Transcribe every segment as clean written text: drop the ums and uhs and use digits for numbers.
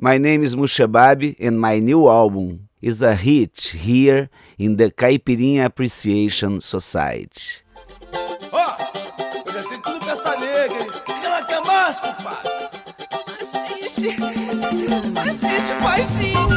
My name is Mushababi and my new album is a hit here in the Caipirinha Appreciation Society. Ó, eu já tenho tudo pra essa nega, hein? O que ela quer mais, compadre? Assiste, paizinho.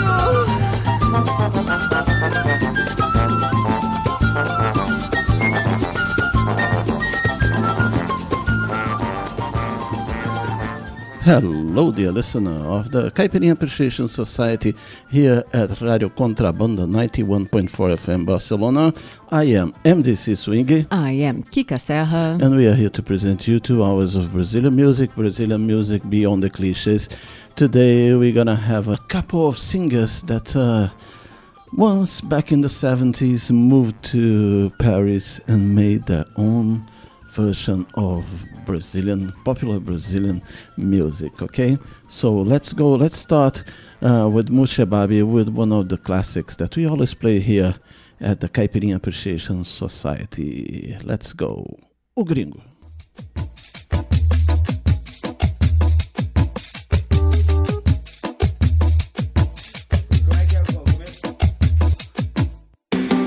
Hello, dear listener of the Caipirinha Appreciation Society here at Radio Contrabanda 91.4 FM Barcelona. I am MDC Swing. I am Kika Serra. And we are here to present you 2 hours of Brazilian music beyond the cliches. Today we're gonna have a couple of singers that once back in the 70s moved to Paris and made their own version of popular Brazilian music, okay? So let's start with Mushababi, with one of the classics that we always play here at the Caipirinha Appreciation Society. Let's go. O Gringo.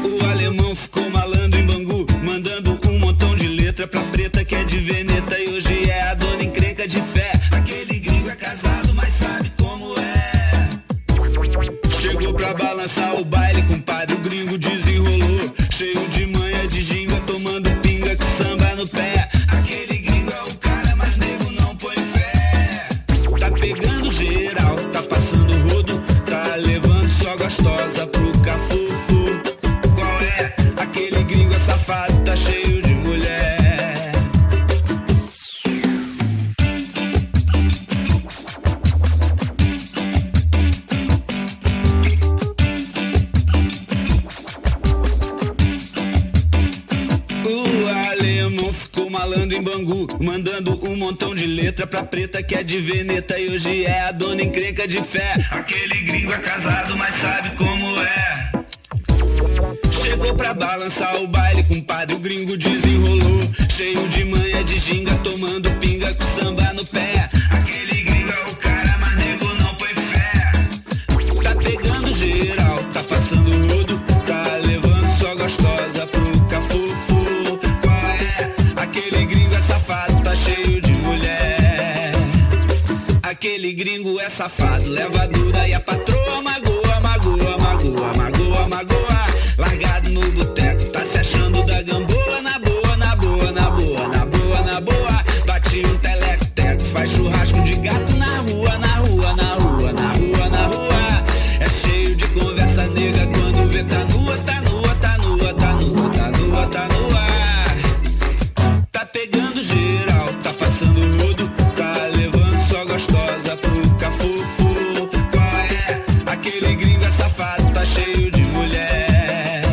O alemão ficou malandro em Bangu, mandando um montão de letra pra preta que é de Veneta e hoje é a dona encrenca de fé. Aquele gringo é casado, mas sabe como é. Chegou pra balançar o baile, compadre, o gringo desenrolou. Cheio de manha de ginga, tomando pinga com samba no pé. Aquele gringo é o cara, mas nego não põe fé. Tá pegando geral, tá passando rodo, tá levando só gostosa pro cafufu. Qual é? Aquele gringo é safado, tá cheio de mulher. Malandro em Bangu, mandando um montão de letra pra preta que é de Veneta e hoje é a dona encrenca de fé. Aquele gringo é casado, mas sabe como é. Chegou pra balançar o baile, compadre, o gringo desenrolou. Cheio de manha de ginga, tomando pinga com samba no pé. Aquele gringo é o cara, mas nego não põe fé. Tá pegando geral, tá passando rodo, tá levando só gostosa pro cafufu. Aquele gringo é safado, tá cheio de mulher. Aquele gringo é safado, leva dura e a patroa magoa, magoa, magoa, magoa, magoa. Largado no boteco, tá se achando da gamboa. Na boa, na boa, na boa, na boa, na boa. Bate um teleco-teco, faz churrasco de gato na rua, na rua, na rua, na rua, na rua. É cheio de conversa nega quando vê tá nua, tá nua, tá nua, tá nua, tá nua, tá nua. Tá pegando geral, tá passando rodo, tá levando só gostosa pro cafufu. Qual é? Aquele gringo é safado, tá cheio de mulher.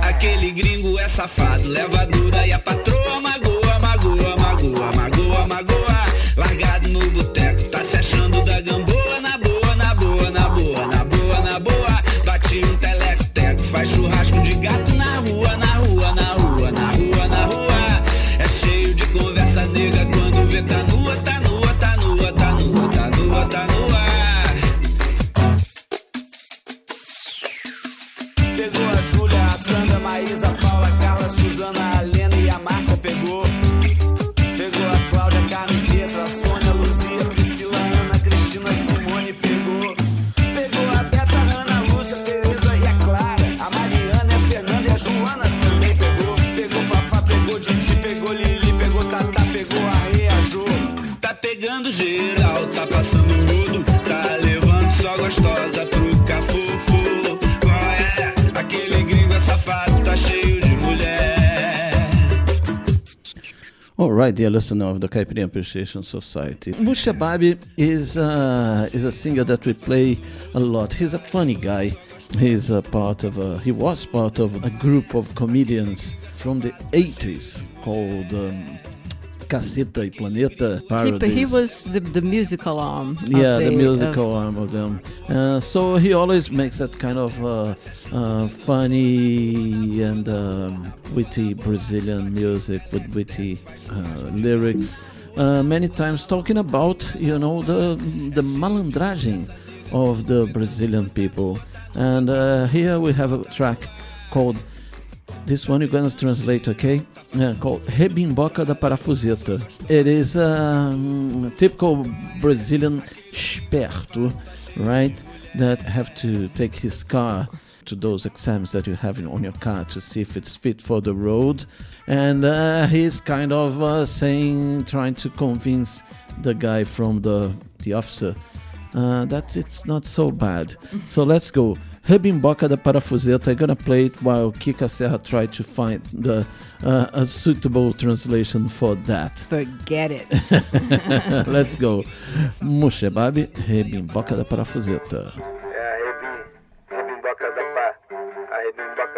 Aquele gringo é safado, leva dura e a patroa magoa, magoa, magoa, magoa, magoa. Largado no boteco, tá se achando da gamboa. Na boa, na boa, na boa, na boa, na boa. Bate um teleco-teco, faz churrasco de gato na rua, na rua, na rua, na rua, na rua. É cheio de conversa nega quando vê tá nua, tá nua, tá nua, tá nua, tá nua, tá nua. Pegou a Júlia, a Sandra, Maísa, a Paula, a Carla, a Suzana, a Lena e a Márcia pegou. Pegou a Cláudia, a Carmen, Pedro, a Sônia, a Luzia, a Priscila, a Ana, a Cristina, a Simone pegou. Pegou a Beta, a Ana, a Lúcia, a Tereza e a Clara. A Mariana, a Fernanda e a Joana também pegou. Pegou Fafá, pegou Didi, pegou Lili, pegou Tatá, pegou a Rê, a Jô. Tá pegando geral, tá passando rodo, tá levando só gostosa pro cafufu. Qual é? Aquele gringo é safado, tá cheio de mulher. All right, dear listener of the Caipirinha Appreciation Society. Mushababi is a singer that we play a lot. He's a funny guy. he was part of a group of comedians from the 80s called Caceta e Planeta Parodies. He was the musical arm. The musical arm of them. So he always makes that kind of funny and witty Brazilian music with witty lyrics. Many times talking about, the malandragem of the Brazilian people. And here we have a track called, this one you're going to translate, okay? Called Rebimboca da Parafuseta. It is a typical Brazilian esperto, right? That have to take his car to those exams that you have on your car to see if it's fit for the road. And he's kind of trying to convince the guy from the officer that it's not so bad. So let's go. Rebimboca da Parafuseta. I'm gonna play it while Kika Serra try to find a suitable translation for that. Forget it. Let's go. Mushebabi, Rebimboca da Parafuseta. Rebimboca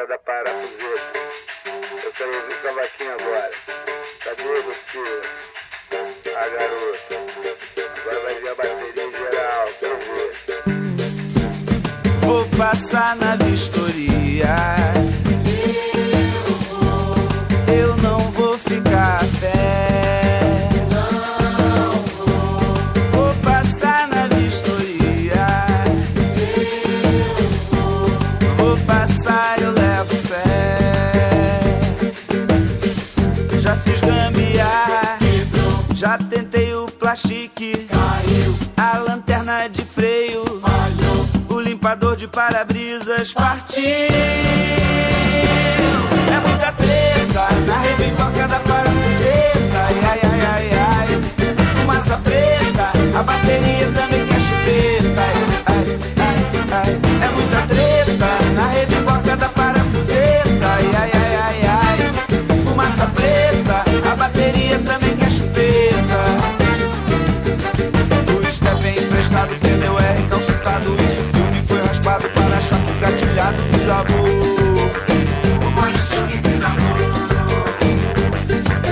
da Parafuseta. Eu quero ouvir essa vaquinha agora. Cadê você? A garota. Agora vai vir a bateria em geral. Quero ver. Vou passar na vistoria. Eu não vou ficar a pé. Vou passar na vistoria. Vou passar, eu levo fé. Já fiz gambiarra. Já tentei o plastique. A lanterna de freio. Limpador de para-brisas partiu. É muita treta na rebimboca da parafuseta. Ai, ai, ai, ai, ai. Fumaça preta, a bateria também quer chupeta. Ai, ai, ai. É muita treta na rebimboca da parafuseta. Ai, ai, ai, ai, ai. Fumaça preta, a bateria também quer chupeta. O step é emprestado, pneu é recalchutado. Isso para-choque gatilhado, desabou.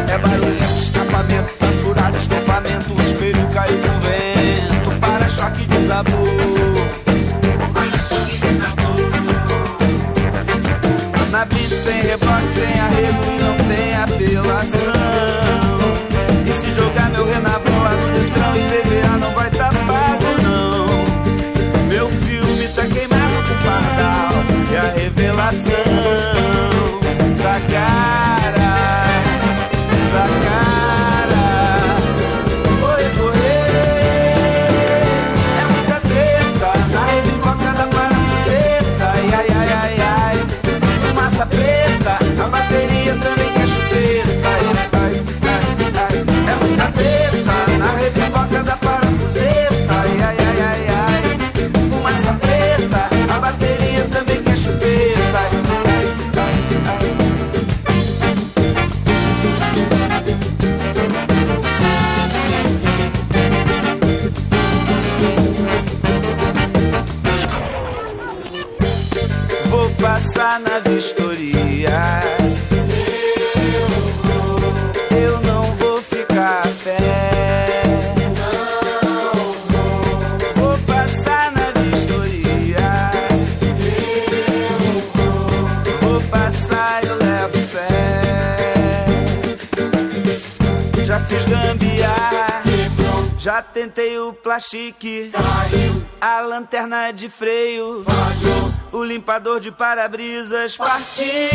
É barulhento, escapamento, tá furado, estofamento. O espelho caiu com vento, para-choque desabou. Na Blitz tem reboque sem arrego e não tem apelação. E se jogar meu Renavan lá no Detran, IPVA não vai tá pago não. Meu filme tá queimado com pardal e a revelação da cara, da cara. Correr, correr, é muita treta na rebimboca da parafuseta. Ai, ai, ai, ai, ai. Fumaça preta, a bateria também quer chupeta. Ai, ai, ai, ai. É muita treta na rebimboca da parafuseta. Ai, ai, ai, ai, ai. Fumaça preta, a bateria também quer chupeta. Ai, ai, ai, ai. Vou passar na vistoria. Eu não vou ficar a pé. Vou passar na vistoria. Vou passar, eu levo fé. Já fiz gambiarra. Já tentei o plastique. A lanterna de freio. O limpador de para-brisas partiu. É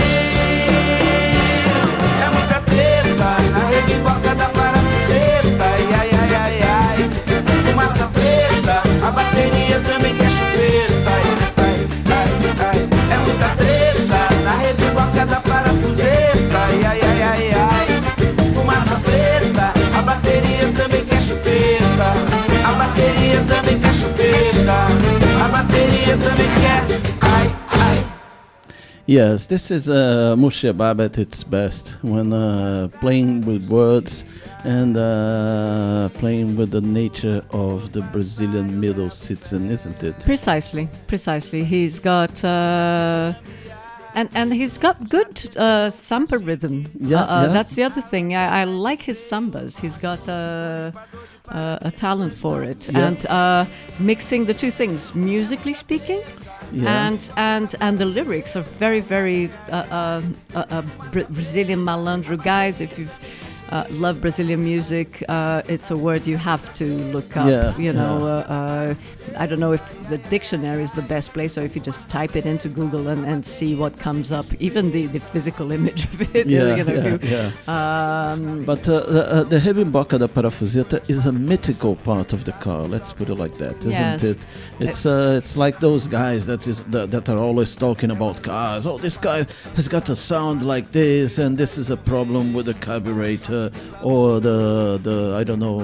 muita treta na rebimboca da parafuseta. Ai, ai, ai, ai, ai. Fumaça preta, a bateria também quer chupeta. Ai, ai, ai, ai. É muita treta na rebimboca da parafuseta. Ai, ai, ai, ai, ai. Fumaça preta, a bateria também quer chupeta. A bateria também quer chupeta. A bateria também quer. Yes, this is Moshe Bab at its best when playing with words and playing with the nature of the Brazilian middle citizen, isn't it? Precisely. He's got and he's got good samba rhythm. Yeah. That's the other thing. I like his sambas. He's got a talent for it, Yeah. and mixing the two things, musically speaking. Yeah. And the lyrics are very, very Brazilian malandro guys. If you've love Brazilian music, it's a word you have to look up. Yeah, I don't know if the dictionary is the best place, or if you just type it into Google and see what comes up. Even the physical image of it. But the Rebimboca da Parafuseta is a mythical part of the car. Let's put it like that, isn't Yes. it? It's like those guys that are always talking about cars. Oh, this guy has got a sound like this, and this is a problem with the carburetor or the I don't know.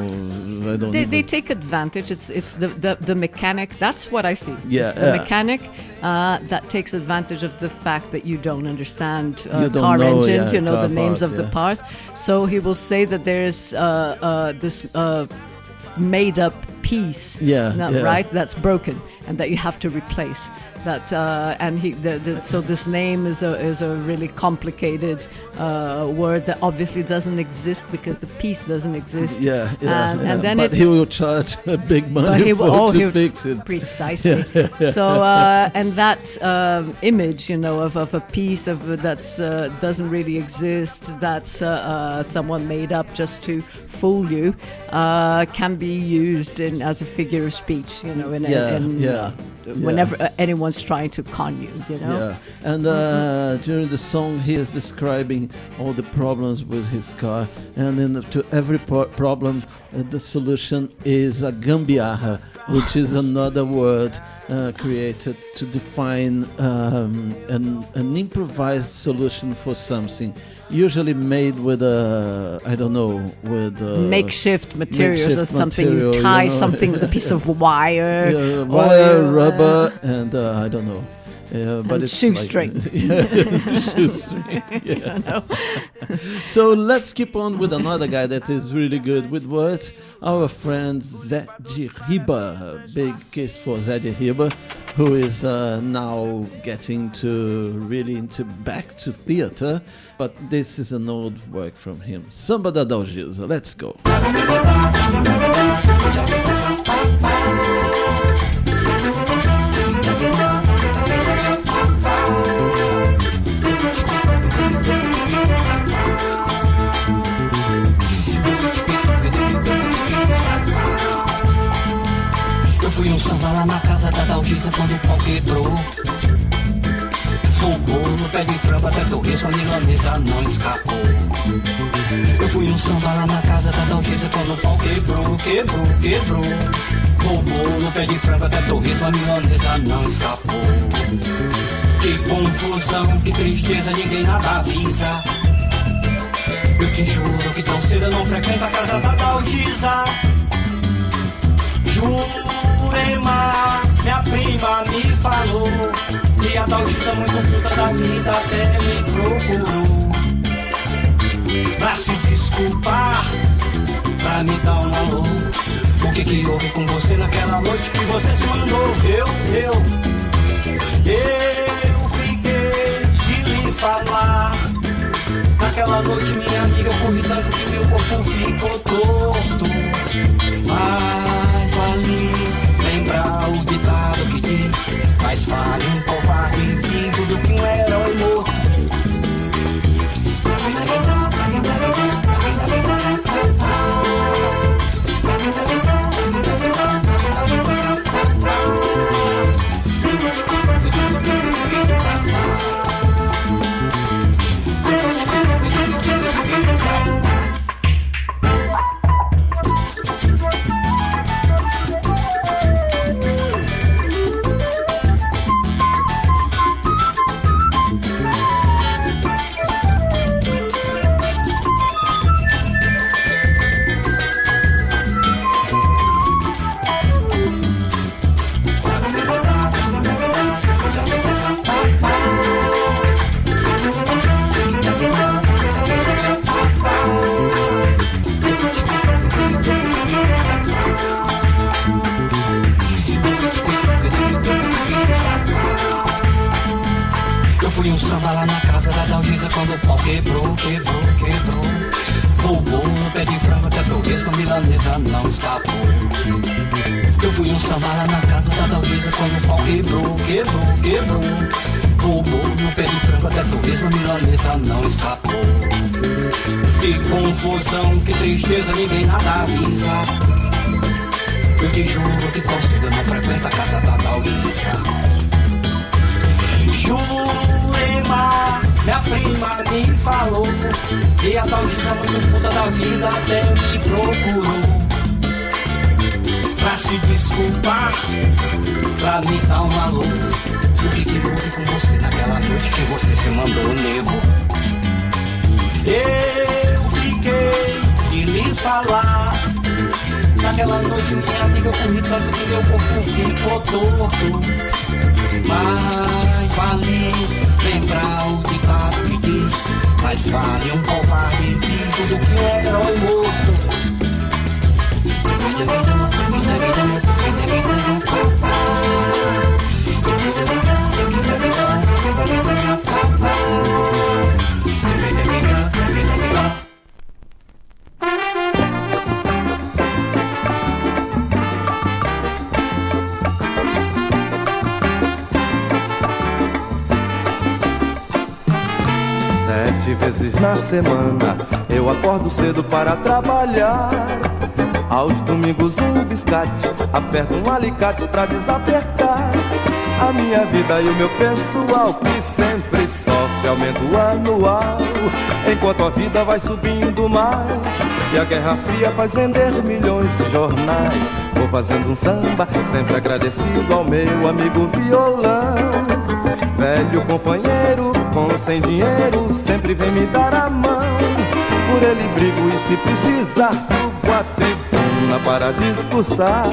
They take advantage. It's the mechanic. That's what I see. Yeah, It's the yeah. mechanic that takes advantage of the fact that you don't understand You don't car know, engines. yeah, You know car the names parts, of the yeah. parts. So he will say that there's this made up piece, Yeah, yeah. right? That's broken and that you have to replace. That and so this name is a really complicated word that obviously doesn't exist because the piece doesn't exist. Yeah, And then but he will charge a big money to fix it. Precisely. So and that image, of a piece of that's doesn't really exist. That's someone made up just to fool you. Can be used as a figure of speech. Whenever anyone's trying to con you. Yeah, and during the song he is describing all the problems with his car, and then to every problem the solution is a gambiarra, which is another word created to define an improvised solution for something, usually made with makeshift materials or something. material, You tie something with a piece of wire, wire, or, rubber, and I don't know. But and it's shoestring. Shoestring. Yeah. So let's keep on with another guy that is really good with words. Our friend Zé de Riba. Big kiss for Zé de Riba, who is now getting back to theater. But this is an old work from him. Samba da Dalgisa. Let's go. Eu fui um samba lá na casa da Dalgisa quando o pau quebrou. Roubou no pé de frango até torresmo, a milanesa não escapou. Eu fui um samba lá na casa da Dalgisa quando o pau quebrou. Roubou no pé de frango até torresmo, a milanesa não escapou. Que confusão, que tristeza, ninguém nada avisa. Eu te juro que tão cedo eu não frequento a casa da Dalgisa. Jurema, minha prima me falou que a Dalgisa muito puta da vida até me procurou pra se desculpar, pra me dar um alô. O que houve com você naquela noite que você se mandou? Eu fiquei de lhe falar. Naquela noite, minha amiga, eu corri tanto que meu corpo ficou torto. Mas vale lembrar o ditado que diz: mais vale um covarde vivo do que um herói morto. quando o pau quebrou. Roubou no pé de frango até torresmo, a milanesa não escapou. Eu fui um samba lá na casa da Dalgisa quando o pau quebrou. Roubou no pé de frango até torresmo, a milanesa não escapou. Que confusão, que tristeza, ninguém nada avisa. Eu te juro que Falsida não frequenta a casa da Dalgisa. Jurema, minha prima me falou que a Dalgisa muito puta da vida até me procurou pra se desculpar, pra me dar um alô. O que houve com você naquela noite que você se mandou, nego? Eu fiquei de lhe falar. Naquela noite, minha amiga, eu corri tanto que meu corpo ficou torto. Mas vale lembrar o ditado que diz: mais vale um covarde vivo do que um herói morto. Vezes na semana eu acordo cedo para trabalhar. Aos domingos um biscate, aperto um alicate pra desapertar. A minha vida e o meu pessoal que sempre sofre aumento anual. Enquanto a vida vai subindo mais e a Guerra Fria faz vender milhões de jornais. Vou fazendo um samba, sempre agradecido ao meu amigo violão. Velho companheiro, com ou sem dinheiro, sempre vem me dar a mão. Por ele brigo e se precisar, subo a tribuna para discursar.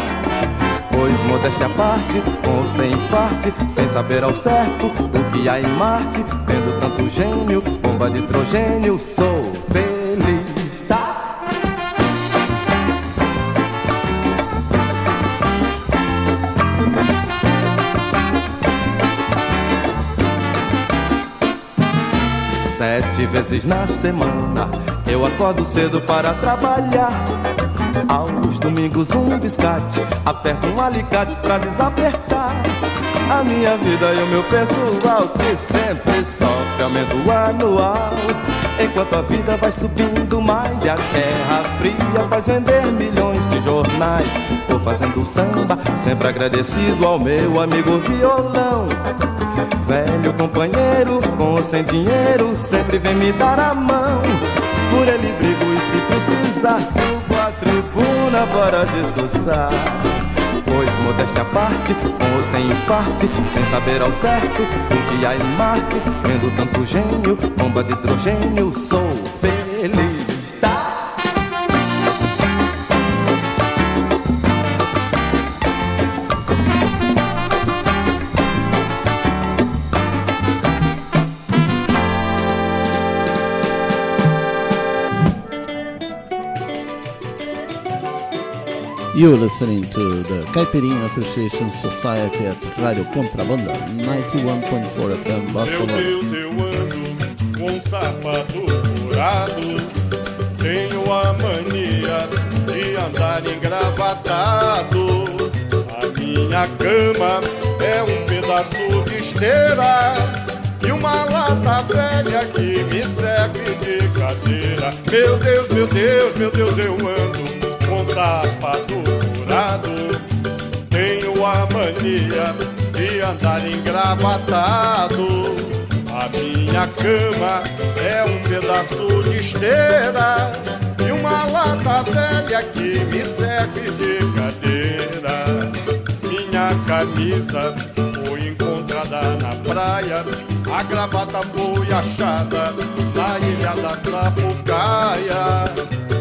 Pois modéstia à parte, com ou sem parte, sem saber ao certo o que há em Marte. Vendo tanto gênio, bomba de hidrogênio, sou feliz. Tá? 7 vezes na semana eu acordo cedo para trabalhar. Aos domingos um biscate, aperto um alicate pra desapertar. A minha vida e o meu pessoal que sempre sofre aumento anual. Enquanto a vida vai subindo mais e a Guerra Fria faz vender milhões de jornais. Vou fazendo samba, sempre agradecido ao meu amigo violão. Velho companheiro, com ou sem dinheiro, sempre vem me dar a mão. Por ele brigo e se precisar, subo a tribuna para discursar. Pois modéstia à parte, com ou sem parte, sem saber ao certo o que há em Marte. Vendo tanto gênio, bomba de hidrogênio, sou feliz, tá? You're listening to the Caipirinha Appreciation Society at Radio Contrabanda, 91.4 FM, Barcelona. Meu Deus, eu ando com um sapato furado. Tenho a mania de andar engravatado. A minha cama é um pedaço de esteira e uma lata velha que me serve de cadeira. Meu Deus, meu Deus, meu Deus, eu ando com sapato furado. Tenho a mania de andar engravatado. A minha cama é um pedaço de esteira e uma lata velha que me serve de cadeira. Minha camisa foi encontrada na praia, a gravata foi achada na ilha da Sapucaia.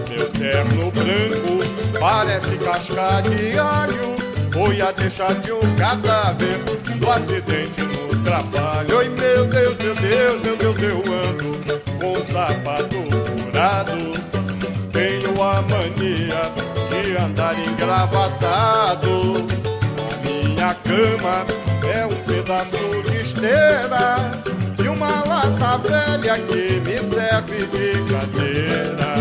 Meu terno branco parece casca de alho, foi a deixa de um cadáver do acidente no trabalho. Oi, meu Deus, meu Deus, meu Deus, eu ando com sapato furado. Tenho a mania de andar engravatado. A minha cama é um pedaço de esteira e uma lata lata velha que me serve de cadeira.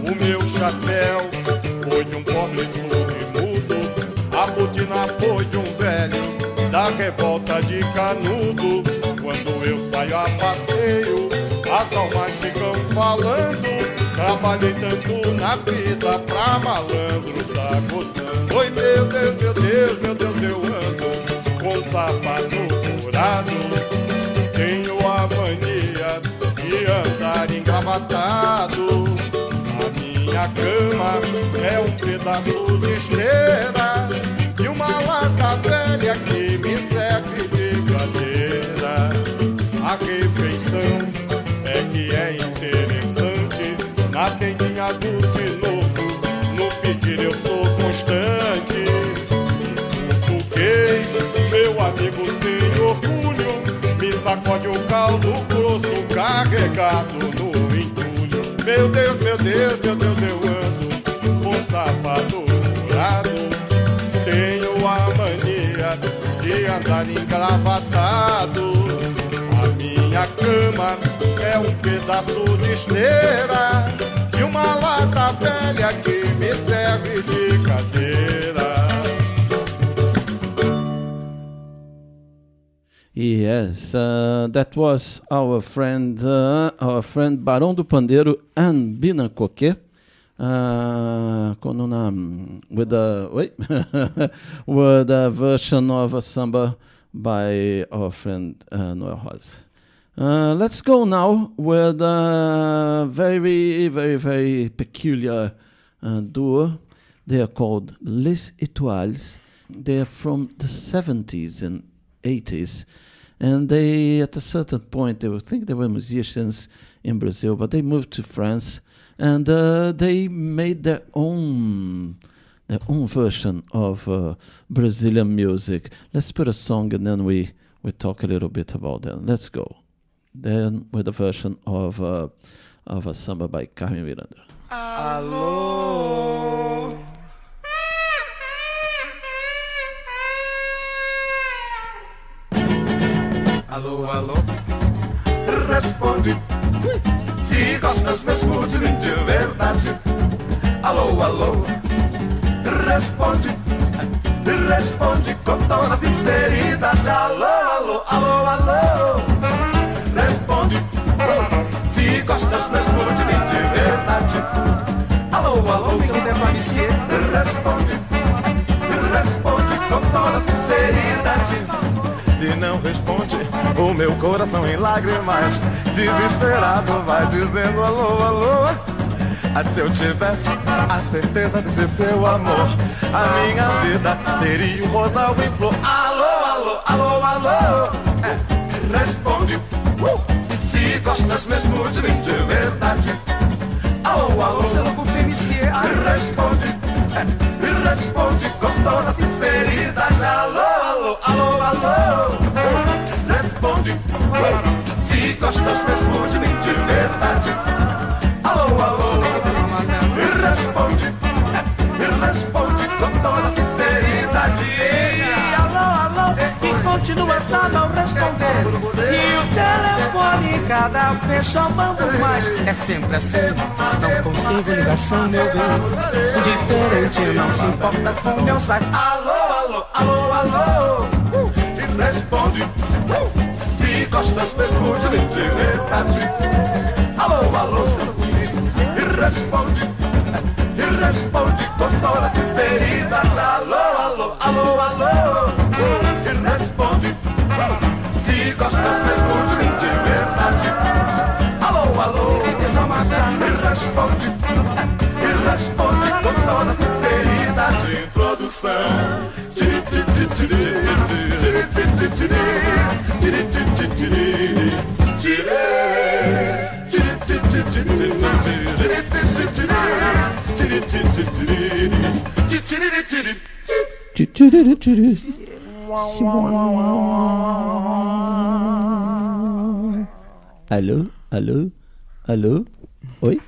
O meu chapéu foi de um pobre surdo e mudo, a botina foi de um velho da revolta de Canudo. Quando eu saio a passeio, as almas ficam falando, trabalhei tanto na vida pra malandro tá gozando. Oi meu Deus, meu Deus, meu Deus, eu ando com sapato furado, tenho a mania de andar engravatado. A minha cama é um pedaço de esteira e uma lata velha que me serve de cadeira. A refeição é que é interessante, na tendinha do de novo, no pedir eu sou constante. Um português, meu amigo sem orgulho, me sacode o caldo grosso carregado no entulho. Meu Deus, meu Deus, meu Deus, eu ando com sapato furado, tenho a mania de andar engravatado. A minha cama é um pedaço de esteira e uma lata velha que me serve de cadeira. Yes, that was our friend Barão do Pandeiro and Bina Coquet. With a version of a samba by our friend Noel Rosa. Let's go now with a very, very, very peculiar duo. They are called Les Étoiles. They are from the 70s and 80s. And they, at a certain point, I think they were musicians in Brazil, but they moved to France. And they made their own version of Brazilian music. Let's put a song and then we talk a little bit about them. Let's go. Then with a version of a samba by Carmen Miranda. Alô. Alô, alô. Responde. Se gostas mesmo de mim de verdade. Alô, alô. Responde. Responde com toda sinceridade. Alô, alô, alô, alô. Responde. Se gostas mesmo de mim de verdade. Alô, alô, se não parecer. Responde. Responde com toda sinceridade. Se não responde, o meu coração em lágrimas, desesperado, vai dizendo alô, alô. Se eu tivesse a certeza desse seu amor, a minha vida seria um rosal em flor. Alô, alô, alô, alô. Responde. Se gostas mesmo de mim de verdade. Alô, alô, se não compreender. Responde. Responde com toda sinceridade. Alô, alô, alô, alô. Responde. Se gostas mesmo de mim de verdade. Alô, alô. Responde. Responde com toda sinceridade. Alô, alô. E continua a não responder. E o telefone cada vez chamando mais. É sempre assim. Não consigo ligação, meu bem. O diferente não se importa com meu site. Alô, alô, alô, alô. Responde. Se gostas mesmo de mim de verdade. Alô, alô. Responde. Responde com toda sinceridade. Alô, alô, alô, alô. Responde. Se gostas mesmo de mim de verdade. Alô, alô. Responde. Responde com toda sinceridade. Introdução. Alô, alô, alô, oi?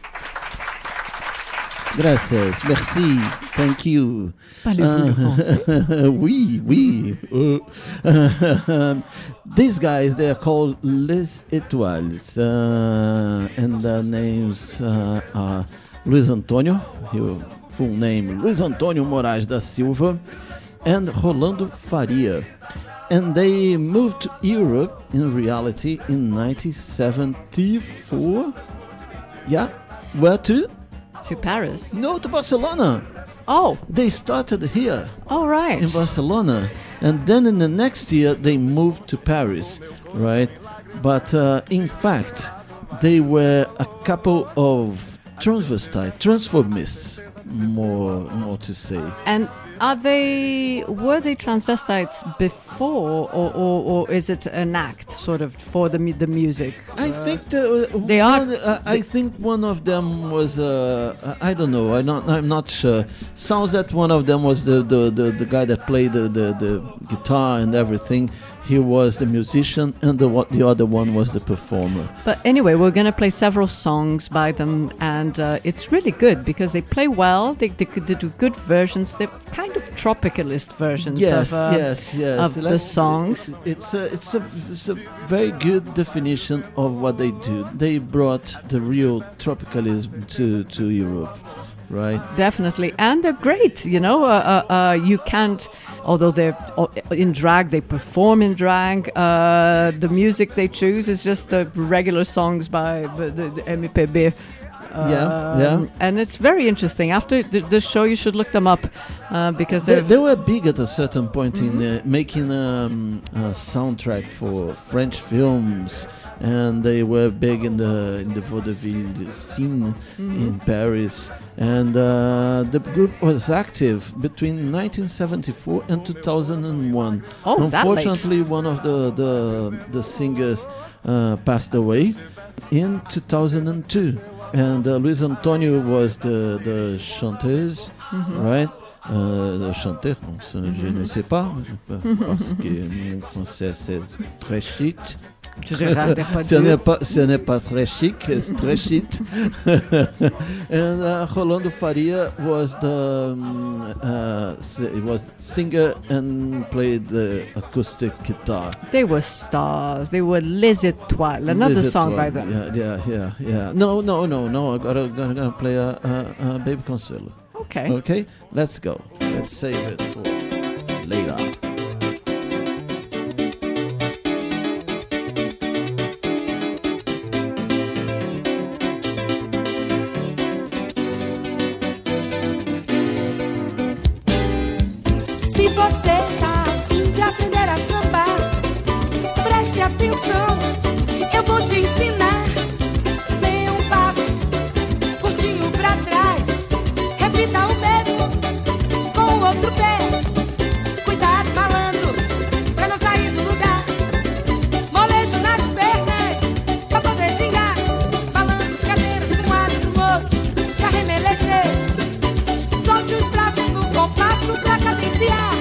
Gracias. Merci. Thank you. Parlez-vous le français? Oui. These guys, they are called Les Étoiles. And their names are Luiz Antônio, his full name, Luiz Antônio Moraes da Silva, and Rolando Faria. And they moved to Europe, in reality, in 1974. Yeah. Where to? To Paris. No, to Barcelona. Oh. They started here. Oh, right. In Barcelona. And then in the next year, they moved to Paris, right? But in fact, they were a couple of transformists, more to say. And were they transvestites before, or is it an act sort of for the music? I think they are. I think one of them was I don't know. I'm not sure. Sounds that one of them was the guy that played the guitar and everything. He was the musician, and the other one was the performer. But anyway, we're going to play several songs by them, and it's really good because they play well. They do good versions. They're kind of tropicalist versions of the songs. It's a very good definition of what they do. They brought the real tropicalism to Europe. Right. Definitely. And they're great, you you can't, although they're in drag, they perform in drag, the music they choose is just regular songs by the MPB. And it's very interesting. After the show, you should look them up because they were big at a certain point in making a soundtrack for French films, and they were big in the vaudeville scene in Paris. And the group was active between 1974 and 2001. Oh, unfortunately, one of the singers passed away in 2002. And Luiz Antônio was the chanteuse, right? Le chanteur, je ne sais pas, parce que mon français c'est très chic. Ce n'est pas très chic, it's très shit. And Rolando Faria was was singer and played the acoustic guitar. They were stars. They were Les Étoiles. Another song by them. Yeah. No. I'm gonna play a Baby Consuelo. Okay. Let's go. Let's save it for later. Se você tá a fim de aprender a sambar, preste atenção, eu vou te ensinar. Dê um passo, curtinho pra trás, repita o mesmo com o outro pé. Cuidado, malandro, pra não sair do lugar. Molejo nas pernas, pra poder gingar. Balança os cabelos de um lado e do outro, pra remelecer. Solte os braços no compasso pra cadenciar.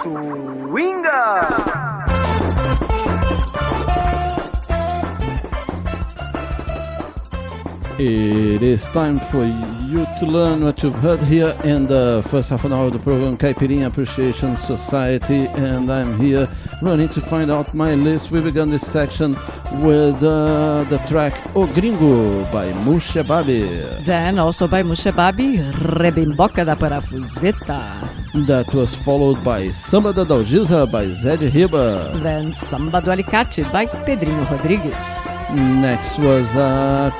Swinga! It is time for you to learn what you've heard here in the first half an hour of the program, Caipirinha Appreciation Society, and I'm here running to find out my list. We began this section with the track O Gringo by Mushebabi. Then also by Mushebabi, Rebimboca da Parafuseta. That was followed by Samba da Dalgisa by Zé de Riba. Then Samba do Alicate by Pedrinho Rodrigues. Next was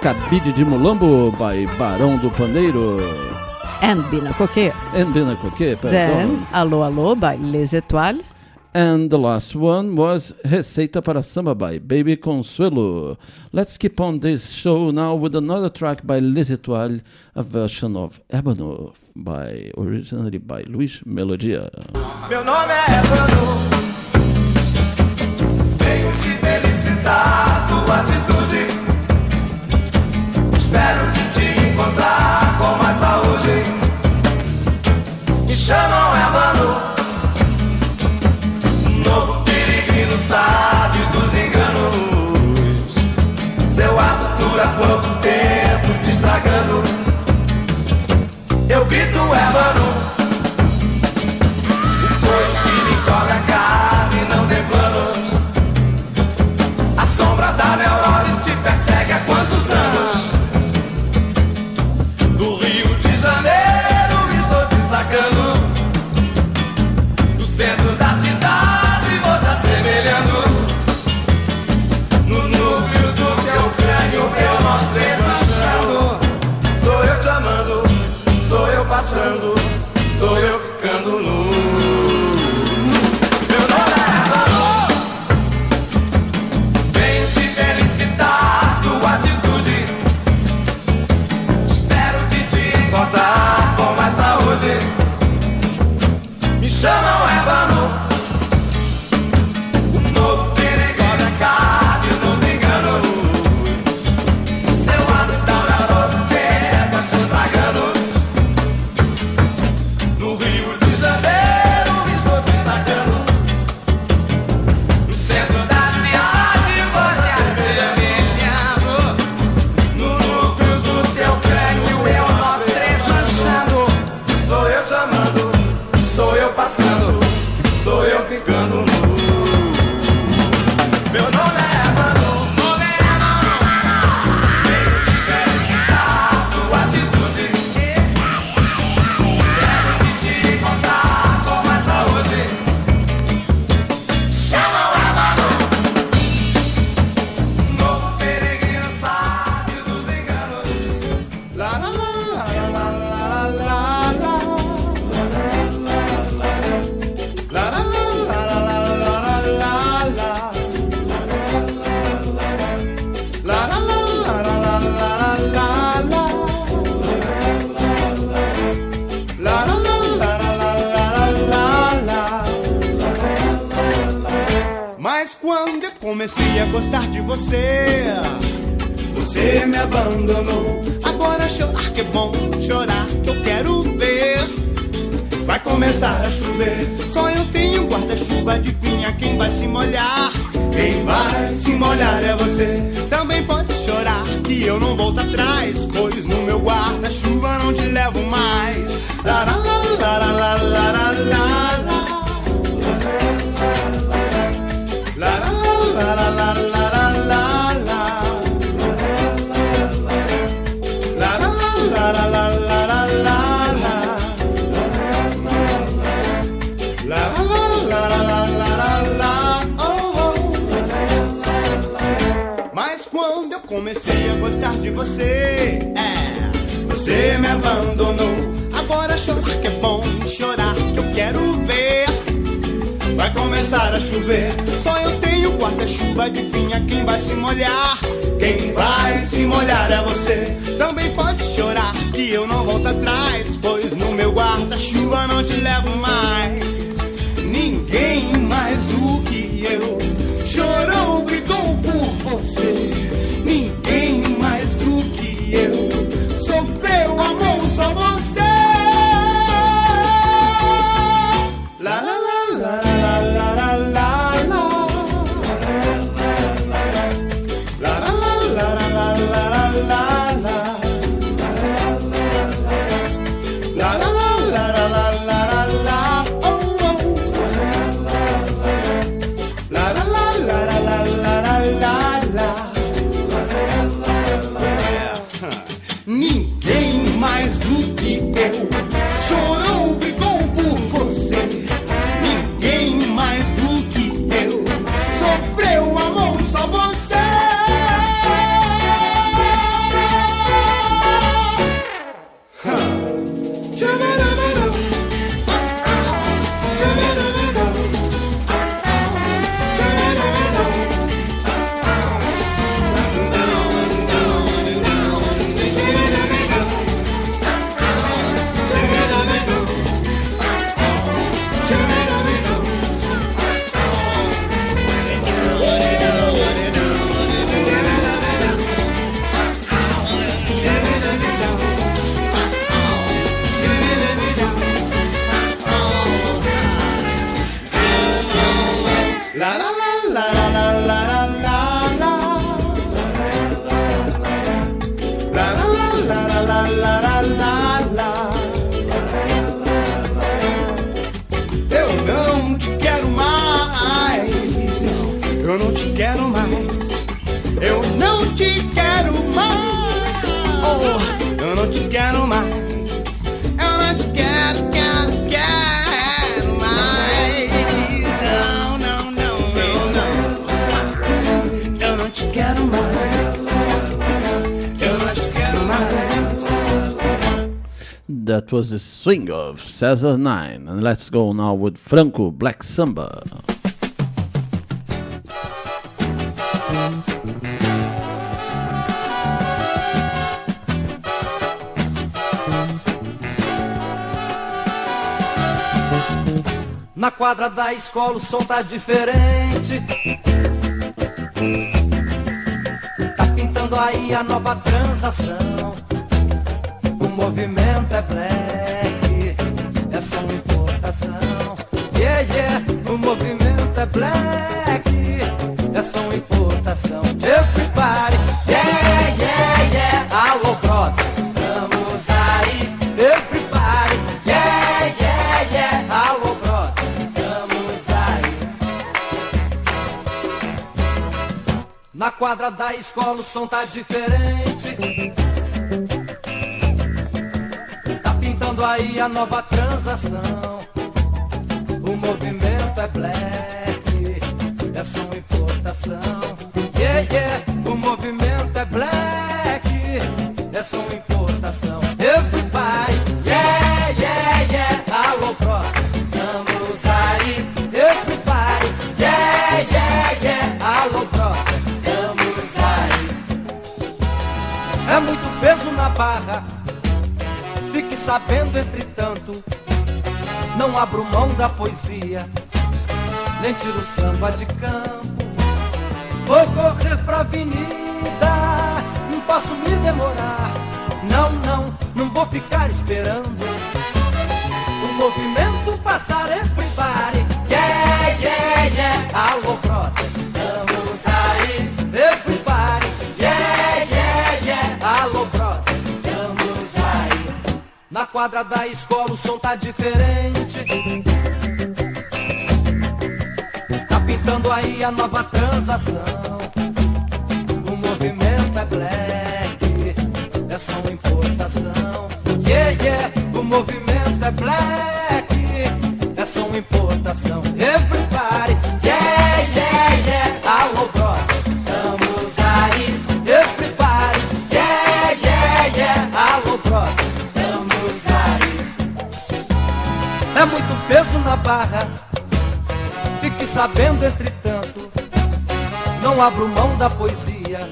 Cabide de Mulambo by Barão do Pandeiro. And Bina Coquet. Then Alô Alô by Les Étoiles. And the last one was Receita para Samba by Baby Consuelo. Let's keep on this show now with another track by Les Étoiles, a version of Ébano, originally by Luiz Melodia. Meu nome é Ébano, venho te felicitar, tua atitude. Espero de te encontrar com mais saúde. Me chamam Ébano, novo peregrino sábio dos enganos. Seu ato dura pouco tempo se estragando. Eu grito Ébano, o corpo que me cobre a carne não tem planos. A sombra da neurose te persegue há quantos anos? Do Rio de Janeiro estou destacando, do centro da cidade vou te assemelhando. No núcleo do teu crânio eu nós três marchando. Sou eu te amando, sou eu passando, sou eu ficando nu. Meu nome é Ébano, venho te felicitar, tua atitude. Espero de te encontrar com mais saúde. Me chamam Ébano, o novo peregrino sábio dos enganos. Seu hábito na todo tempo se estragando. No Rio de Janeiro estou destacando, no centro da cidade vou te assemelhando. No núcleo do teu crânio eu nós três marchando. Sou eu te amando, sou eu passando, sou eu ficando nu. Meu nome é Ébano, venho te felicitar, tua atitude. Espero de te encontrar com mais saúde. Chamam Ébano, novo peregrino sábio dos enganos. La la la la la la la. La la la la la la la la. La la la la la la la la. La la la la la la la. Mas quando eu comecei a gostar de você, você me abandonou. Agora chorar que é bom, chorar que eu quero ver. Vai começar a chover, só eu tenho guarda-chuva, adivinha quem vai se molhar? Quem vai se molhar é você. Também pode chorar que eu não volto atrás, pois no meu guarda-chuva não te levo mais. La la la la la la la la la. La la la la la la la la. La la la la la la la la. La la la la la la. Oh, oh. Mas quando eu comecei a gostar de você, você me abandonou. Agora chorar que é bom, chorar que eu quero ver. Vai começar a chover, só eu tenho guarda-chuva, adivinha quem vai se molhar? Quem vai se molhar é você. Também pode chorar que eu não volto atrás, pois no meu guarda-chuva não te levo mais. Ninguém mais do que eu chorou, brigou por você. Ninguém mais do que eu sofreu, amou só você. La la la la. lá, lá, lá. Eu não te quero mais. Eu não te quero mais. Eu não te quero mais. Oh, eu não te quero mais. Eu não te quero, quero mais. Não, não, não, não, não. Eu não te quero mais. Eu não te quero mais. That was the swing of Cesar 9. And let's go now with Franco, Black Samba. Na quadra da escola o som tá diferente. Tá pintando aí a nova transação. O movimento é black, é só uma importação. Yeah, yeah, o movimento é black, é só uma importação. Everybody, yeah, yeah, yeah. Alô, brother, vamos aí. Everybody, yeah, yeah, yeah. Alô, brother, vamos aí. Na quadra da escola o som tá diferente. Pintando aí a nova transação. O movimento é black, é só uma importação. Yeah, yeah, o movimento é black, é só uma importação. Everybody, yeah, yeah, yeah. Alô, brother, vamos aí. Everybody, yeah, yeah, yeah. Alô, brother, vamos aí. É muito peso na barra. Fique sabendo, entretanto, não abro mão da poesia, nem tiro samba de campo. Vou correr pra avenida, não posso me demorar. Não, não, não vou ficar esperando o movimento passar. Everybody, yeah, yeah, yeah. Alô, brother, vamos aí. Everybody, yeah, yeah, yeah. Alô, brother, vamos aí. Na quadra da escola o som tá diferente. Tá pintando aí a nova transação. O movimento é black, é só uma importação. Yeah, yeah, o movimento é black, é só uma importação. Everybody, yeah, yeah, yeah. Alô, brother, vamos aí. Everybody, yeah, yeah, yeah. Alô, brother, vamos aí. É muito peso na barra, fique sabendo, entretanto, não abro mão da poesia,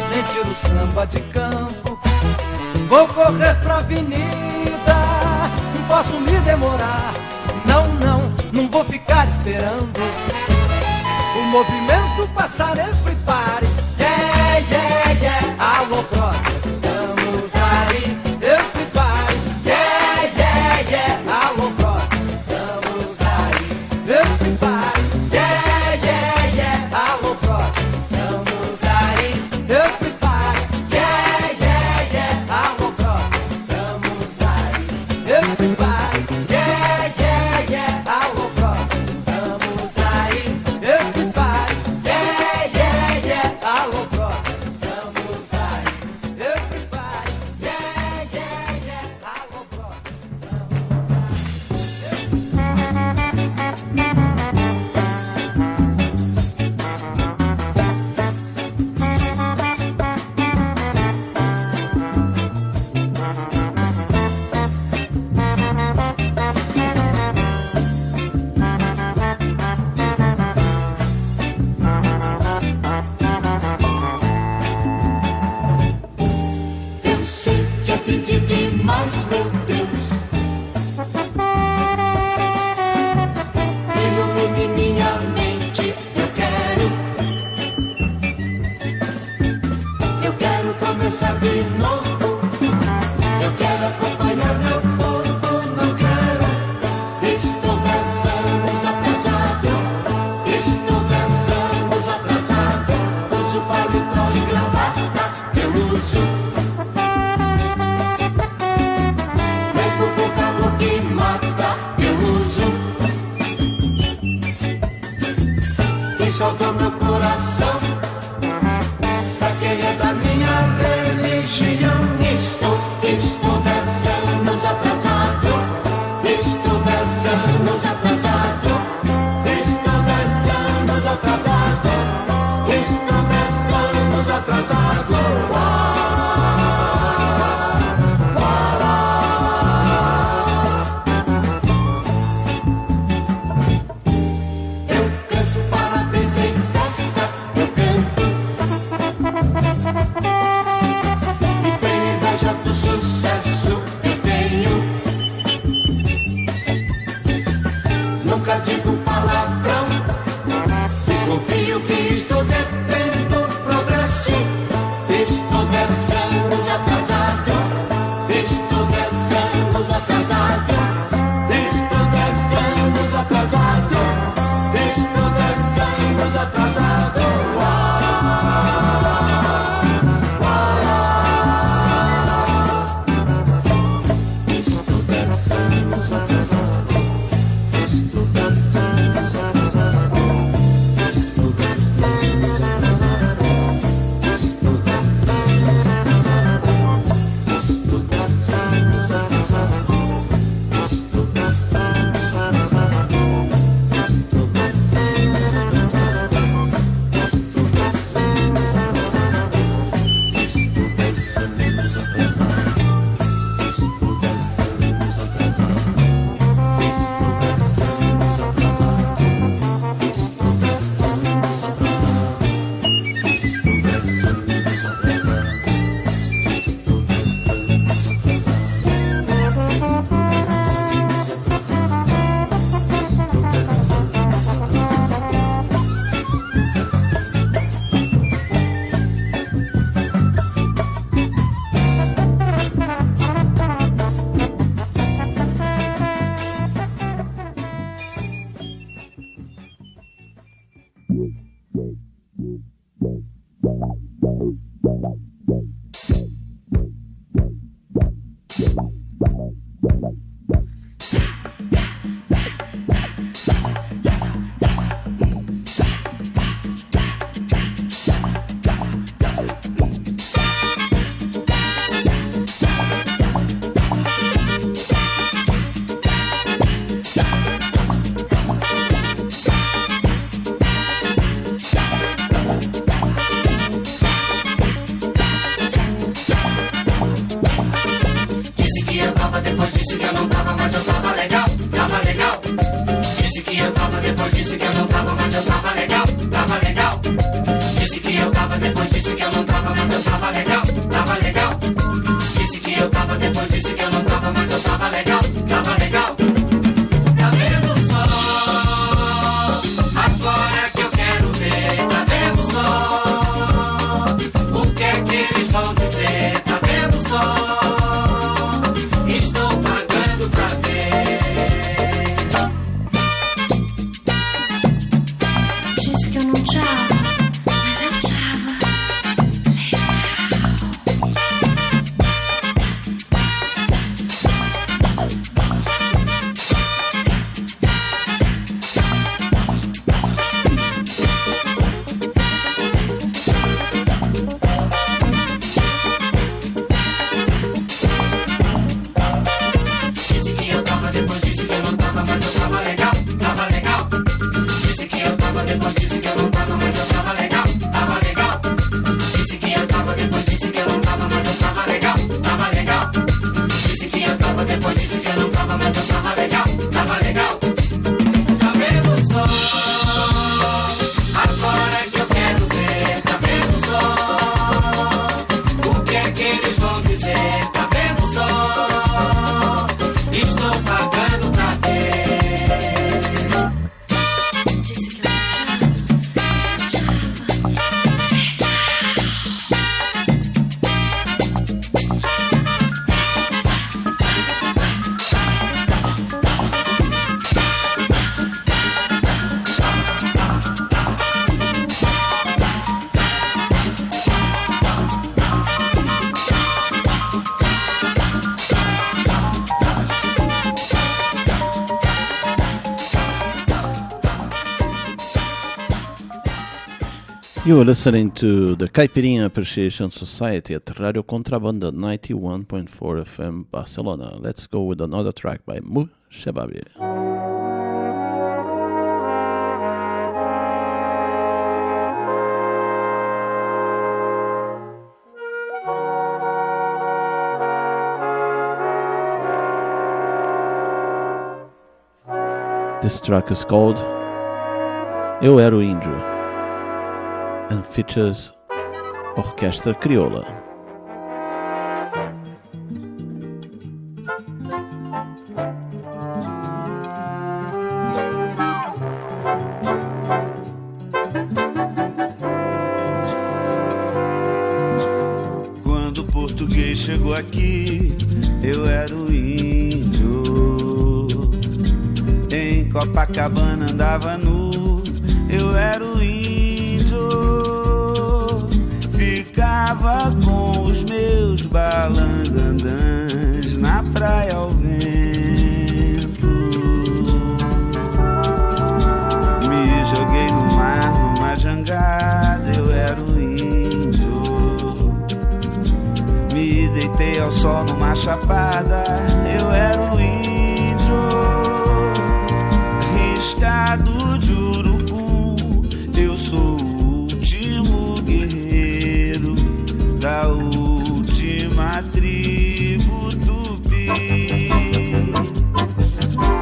nem tiro samba de campo. Vou correr pra avenida, não posso me demorar. Não, não, não vou ficar esperando o movimento passar. Everybody, yeah, yeah, yeah. Alô, brother, vamos aí. Everybody, yeah, yeah, yeah. Alô, brother, vamos aí. Everybody, yeah, yeah, yeah. Alô, brother, vamos aí. Everybody, yeah, yeah, yeah. Alô, brother, vamos aí. Everybody, yeah, yeah, yeah. Alô, brother, vamos aí. Everybody, yeah, yeah, yeah. Alô, brother, vamos aí. Everybody, yeah, yeah, yeah. Alô, brother. Eu sei que é pedir demais, meu Deus. Ilumine minha mente, eu quero começar de novo. Eu quero acompanhar meu corpo, não quero. Estou 10 anos atrasado, estou 10 anos atrasado. Uso paletó e gravata, eu uso. You are listening to the Caipirinha Appreciation Society at Radio Contrabanda 91.4 FM Barcelona. Let's go with another track by Mu Shebabi. This track is called Eu Era o Índio and features Orquestra Crioula. Quando o português chegou aqui, eu era o índio. Em Copacabana andava nu, eu era o índio. Ficava com os meus balangandãs na praia ao vento. Me joguei no mar numa jangada, eu era o índio. Me deitei ao sol numa chapada, eu era o índio. Riscado de urucum, eu sou o último guerreiro da última tribo tupi.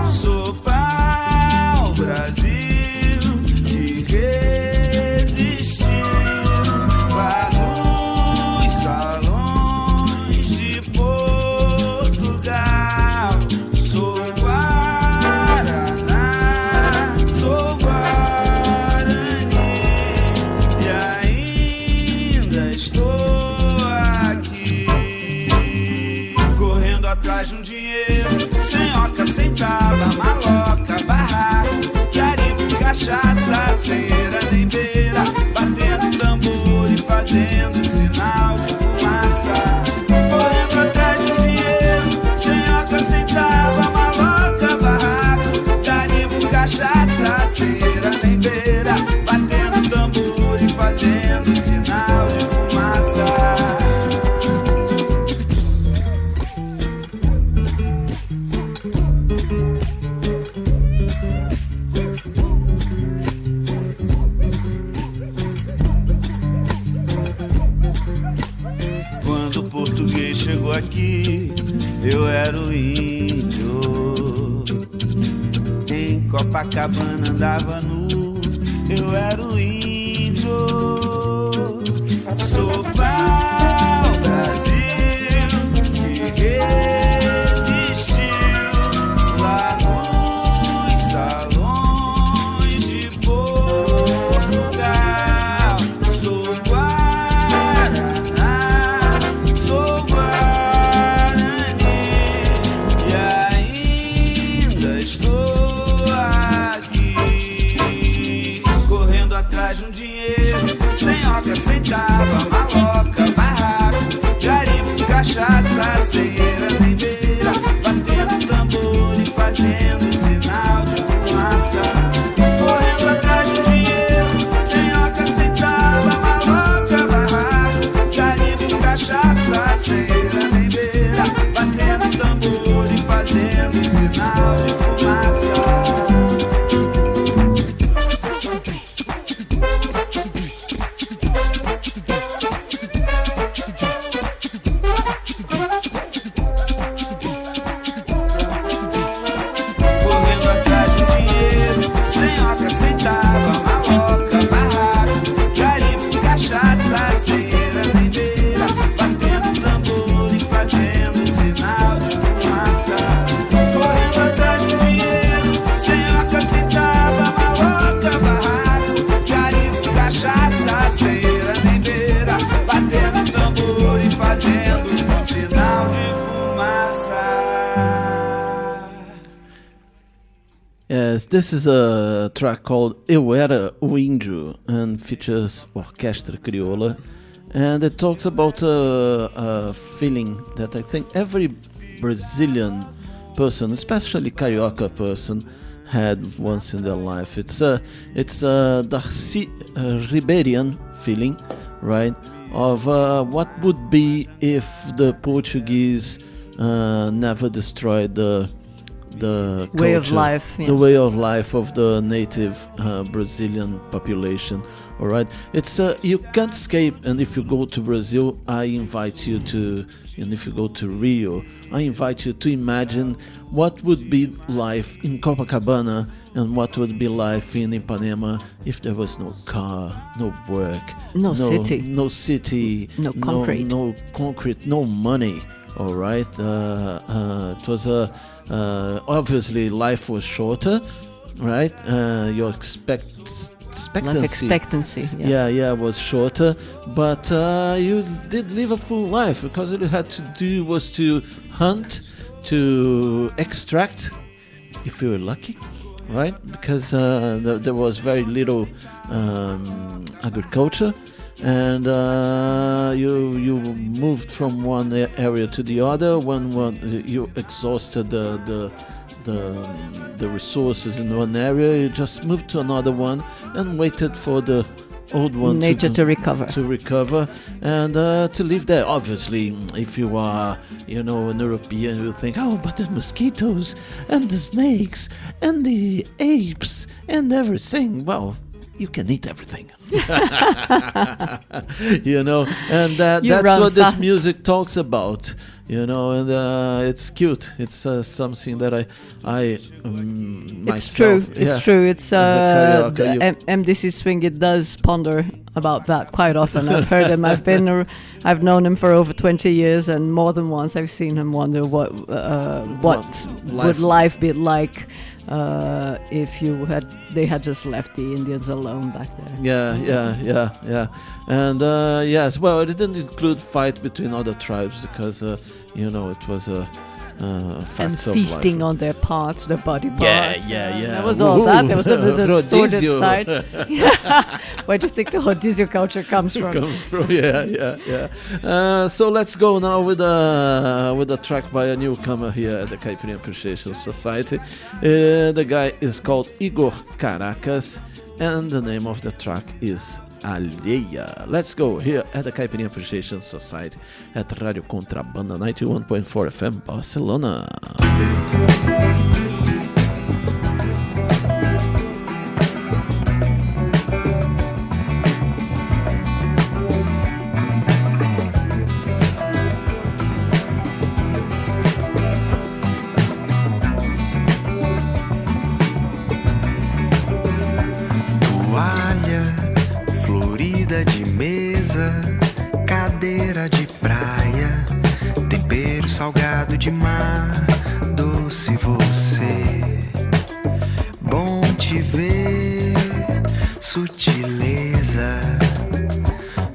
Sou pau Brasil que resistiu lá nos salões de Portugal. Sou Guaraná, sou Guarani e ainda estou aqui, correndo atrás de um dinheiro, sem oca, sem tala, maloca, barraco, garimpo, cachaça, sem eira nem beira, batendo tambor e fazendo sinal de fumaça. Correndo atrás de um dinheiro, sem Eu era o índio, em Copacabana andava nu. Eu era o índio, sou pau Brasil que resistiu lá nos salões de Portugal. Sou Guaraná, sou Guarani e ainda estou aqui, correndo atrás de um dinheiro, sem oca, sem tava, maloca, barraco, garimpo, cachaça, ceieira, nem beira, batendo tambor e fazendo sinal de fumaça. Correndo atrás de um dinheiro, sem oca, sem tava, maloca, barraco, garimpo, cachaça, ceieira, nem beira, batendo tambor e fazendo sinal de fumaça. Correndo atrás de um dinheiro, sem oca, sem tava, maloca, barraco, garimpo, cachaça, ceieira, nem beira, batendo tambor e fazendo sinal de fumaça. Correndo atrás de um dinheiro, sem oca, sem tava, maloca, barraco, garimpo, cachaça, ceieira, nem beira, batendo tambor e fazendo sinal de fumaça. Yes, this is a track called Eu Era o Índio and features Orquestra Crioula, and it talks about a feeling that I think every Brazilian person, especially Carioca person, had once in their life. It's a Darcy Ribeirian feeling, right? Of what would be if the Portuguese never destroyed the Way of culture, life, the yes. way of life of the native Brazilian population. All right, it's you can't escape. And if you go to Brazil, I invite you to, and if you go to Rio, I invite you to imagine what would be life in Copacabana and what would be life in Ipanema if there was no car, no work, No city. no city, No concrete. no concrete, no money. All right, it was obviously life was shorter, right? Your expectancy. Life expectancy. Yeah, was shorter, but you did live a full life because all you had to do was to hunt, to extract, if you were lucky, right? Because there was very little agriculture, and you moved from one area to the other when you exhausted the resources in one area. You just moved to another one and waited for the old one Nature to recover. And to live there. Obviously, if you are, an European, you think, oh, but the mosquitoes and the snakes and the apes and everything. Well, you can eat everything. And that's what this music talks about. And it's cute. It's something that I myself. It's true. It's true. It's As a Carioca, MDC Swing. It does ponder about that quite often. I've heard him. I've known him for over 20 years, and more than once I've seen him wonder what would life be like if they had just left the Indians alone back there. Yeah. And yes, well, it didn't include fight between other tribes because it was a And facts of feasting life. on their parts, their body parts. Yeah. That was all that. There was a little sordid Rodizio. side. Where do you think the Rodizio culture comes from? So let's go now with a track by a newcomer here at the Caipirinha Appreciation Society. The guy is called Igor Caracas, and the name of the track is Alheia. Let's go here at the Caipirinha Appreciation Society at Radio Contrabanda 91.4 FM Barcelona. trouxe você. Bom te ver, sutileza,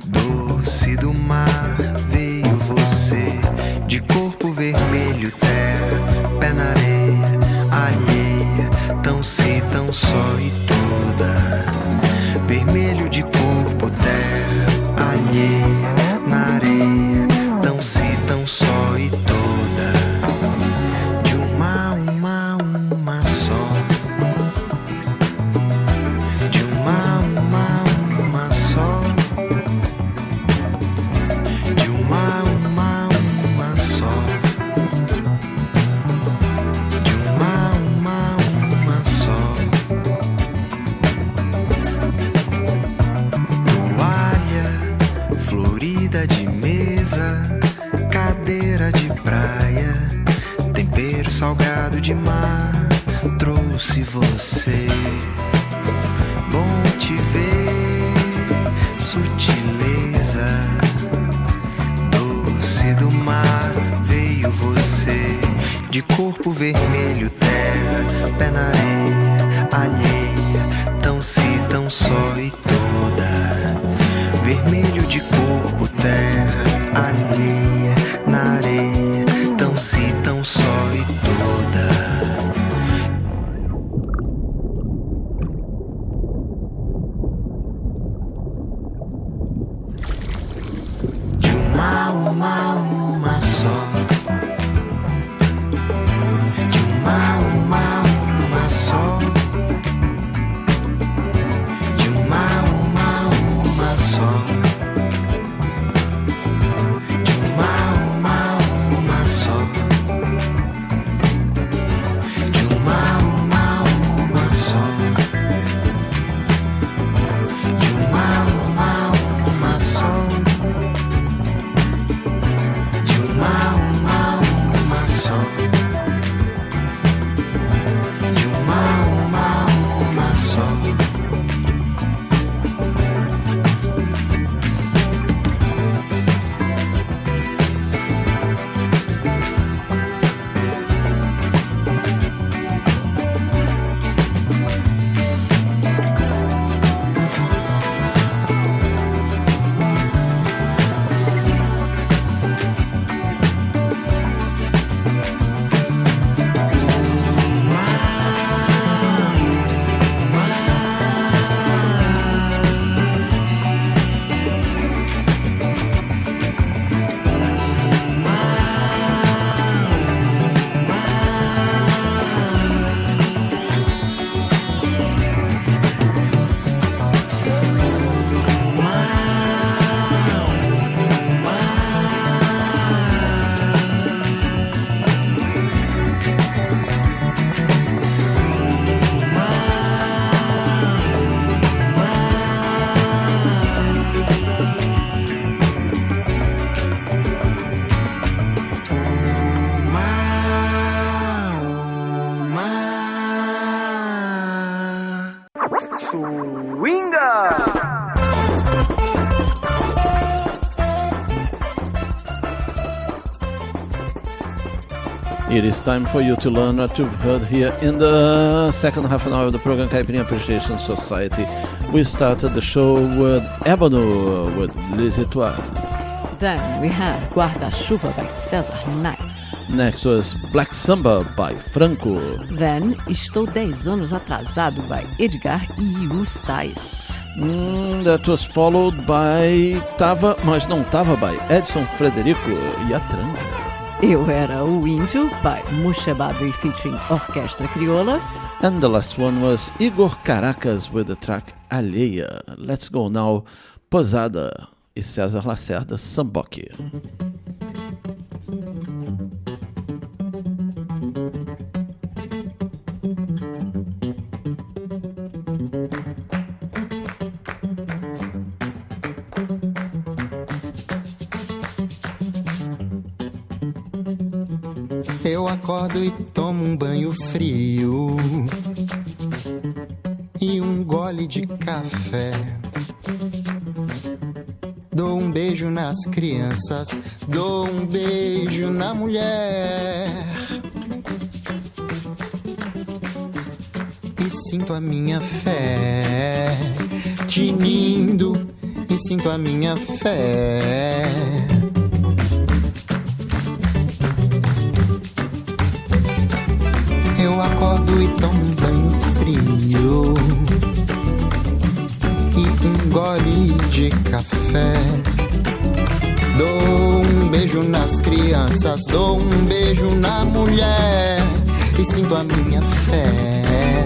doce do mar, veio você, de corpo vermelho, terra, pé na areia, alheia, tão se, tão só e toda, vermelho de corpo, terra, alheia, na areia, tão se, tão só e toda. Salgado de mar, trouxe você. Bom te ver, sutileza, doce do mar, veio você, de corpo vermelho, terra, pé na areia, alheia, tão se, tão só e toda, vermelho de corpo, terra, alheia, na areia, tão se, tão só e toda. De uma só. De uma só. De uma só. It is time for you to learn what you've heard here in the second half an hour of the program Caipirinha Appreciation Society. We started the show with Ébano with Les Étoiles. Then we had Guarda-Chuva by César Knight. Next was Black Samba by Franco. Then Estou 10 Anos Atrasado by Edgar e os Tais. That was followed by Tava, mas não tava, by Edson Frederico e a Transa. Eu Era o Índio by Muxebado featuring Orquestra Crioula. And the last one was Igor Caracas with the track Alheia. Let's go now, Posada e César Lacerda, Samboque. Eu acordo e tomo um banho frio e um gole de café. Dou um beijo nas crianças, dou um beijo na mulher. sinto a minha fé tinindo, e sinto a minha fé. Eu acordo e tomo um banho frio e um gole de café. Dou um beijo nas crianças, dou um beijo na mulher e sinto a minha fé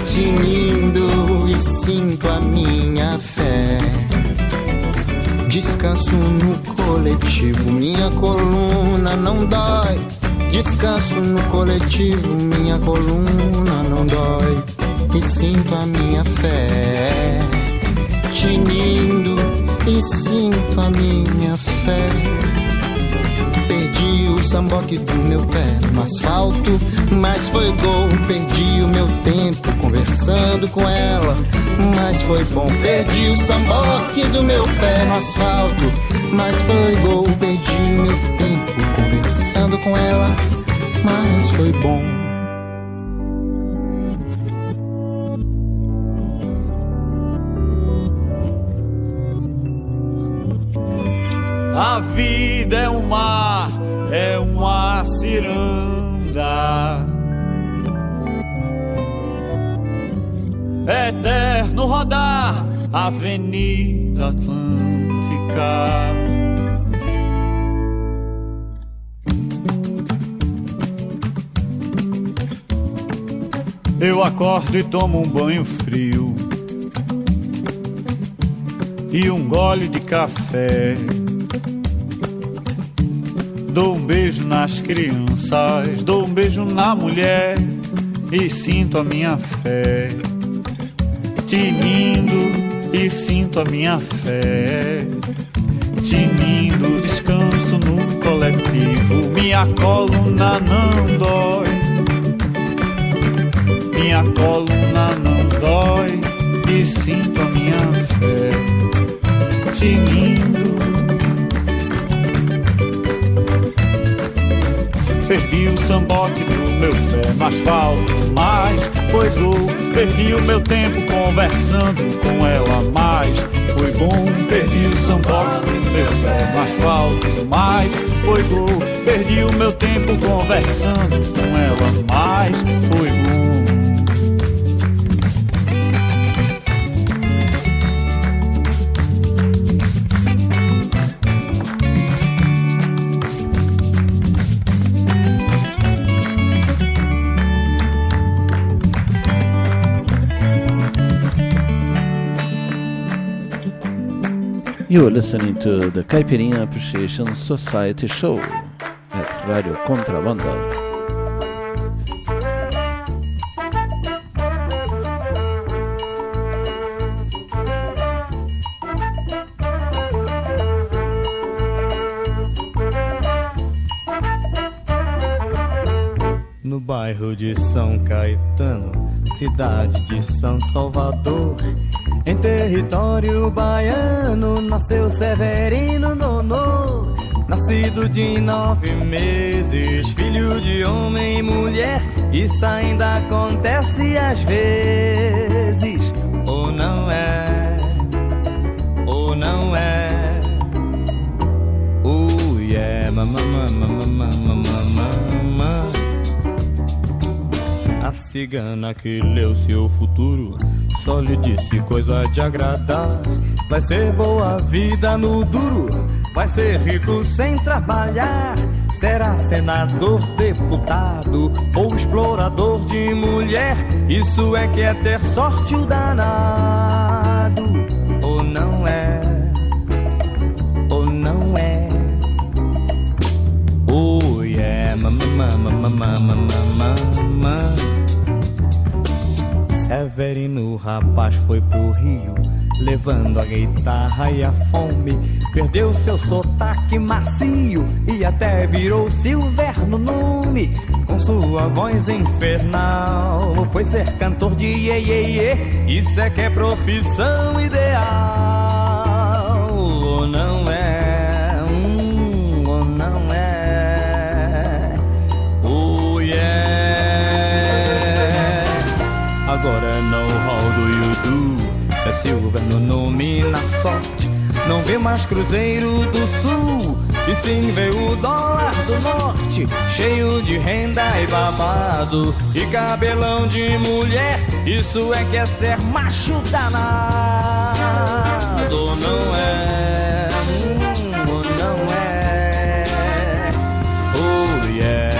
tinindo, e sinto a minha fé. Descanso no coletivo, minha coluna não dói. Descanso no coletivo, minha coluna não dói. E sinto a minha fé tinindo, e sinto a minha fé. Perdi o samboque do meu pé no asfalto, mas foi gol. Perdi o meu tempo conversando com ela, mas foi bom. Perdi o samboque do meu pé no asfalto, mas foi gol. Perdi o meu tempo conversando com ela, mas foi bom. A vida é um mar, é uma ciranda, eterno rodar, Avenida Atlântica. Eu acordo e tomo um banho frio e um gole de café. Dou um beijo nas crianças, dou um beijo na mulher e sinto a minha fé tinindo, e sinto a minha fé tinindo. Descanso no coletivo, minha coluna não dói, minha coluna não dói, e sinto a minha fé tinindo. Perdi o samboque do meu pé no asfalto, mas foi gol. Perdi o meu tempo conversando com ela, mas foi bom. Perdi o samboque do meu pé no asfalto, mas foi gol. Perdi o meu tempo conversando com ela, mas foi bom. You are listening to the Caipirinha Appreciation Society show at Radio Contrabanda. No bairro de São Caetano, cidade de São Salvador, em território baiano, nasceu Severino Nonô. Nascido de 9 meses, filho de homem e mulher, isso ainda acontece às vezes. Ou não é, ou não é. Oh yeah, a cigana que leu seu futuro só lhe disse coisa de agradar. Vai ser boa vida no duro, vai ser rico sem trabalhar. Será senador, deputado ou explorador de mulher. Isso é que é ter sorte o danado. Ou não é, ou não é. Oh yeah, Severino, o rapaz foi pro Rio, levando a guitarra e a fome. Perdeu seu sotaque macio e até virou Silver no nome. Com sua voz infernal, foi ser cantor de iê, iê, iê. Isso é que é profissão ideal. Ou não é, ou não é. Oh yeah. A Agora não how do you do? É Silver no nome na sorte. Não vê mais Cruzeiro do Sul, e sim vê o dólar do norte, cheio de renda e babado, e cabelão de mulher. Isso é que é ser macho danado. Não é, não é. Oh yeah.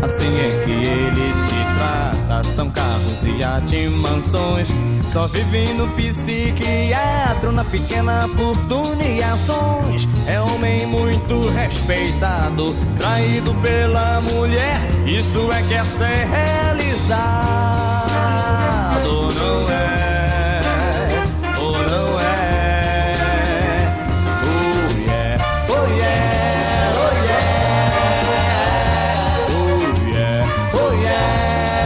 Assim é que ele se trata, são carros e iates, mansões. Só vive no psiquiatra, na pequena fortuna e ações. É homem muito respeitado, traído pela mulher. Isso é que é ser realizado. Não é, ou não é. Oh yeah, oh yeah, oh yeah. Oh yeah, oh yeah,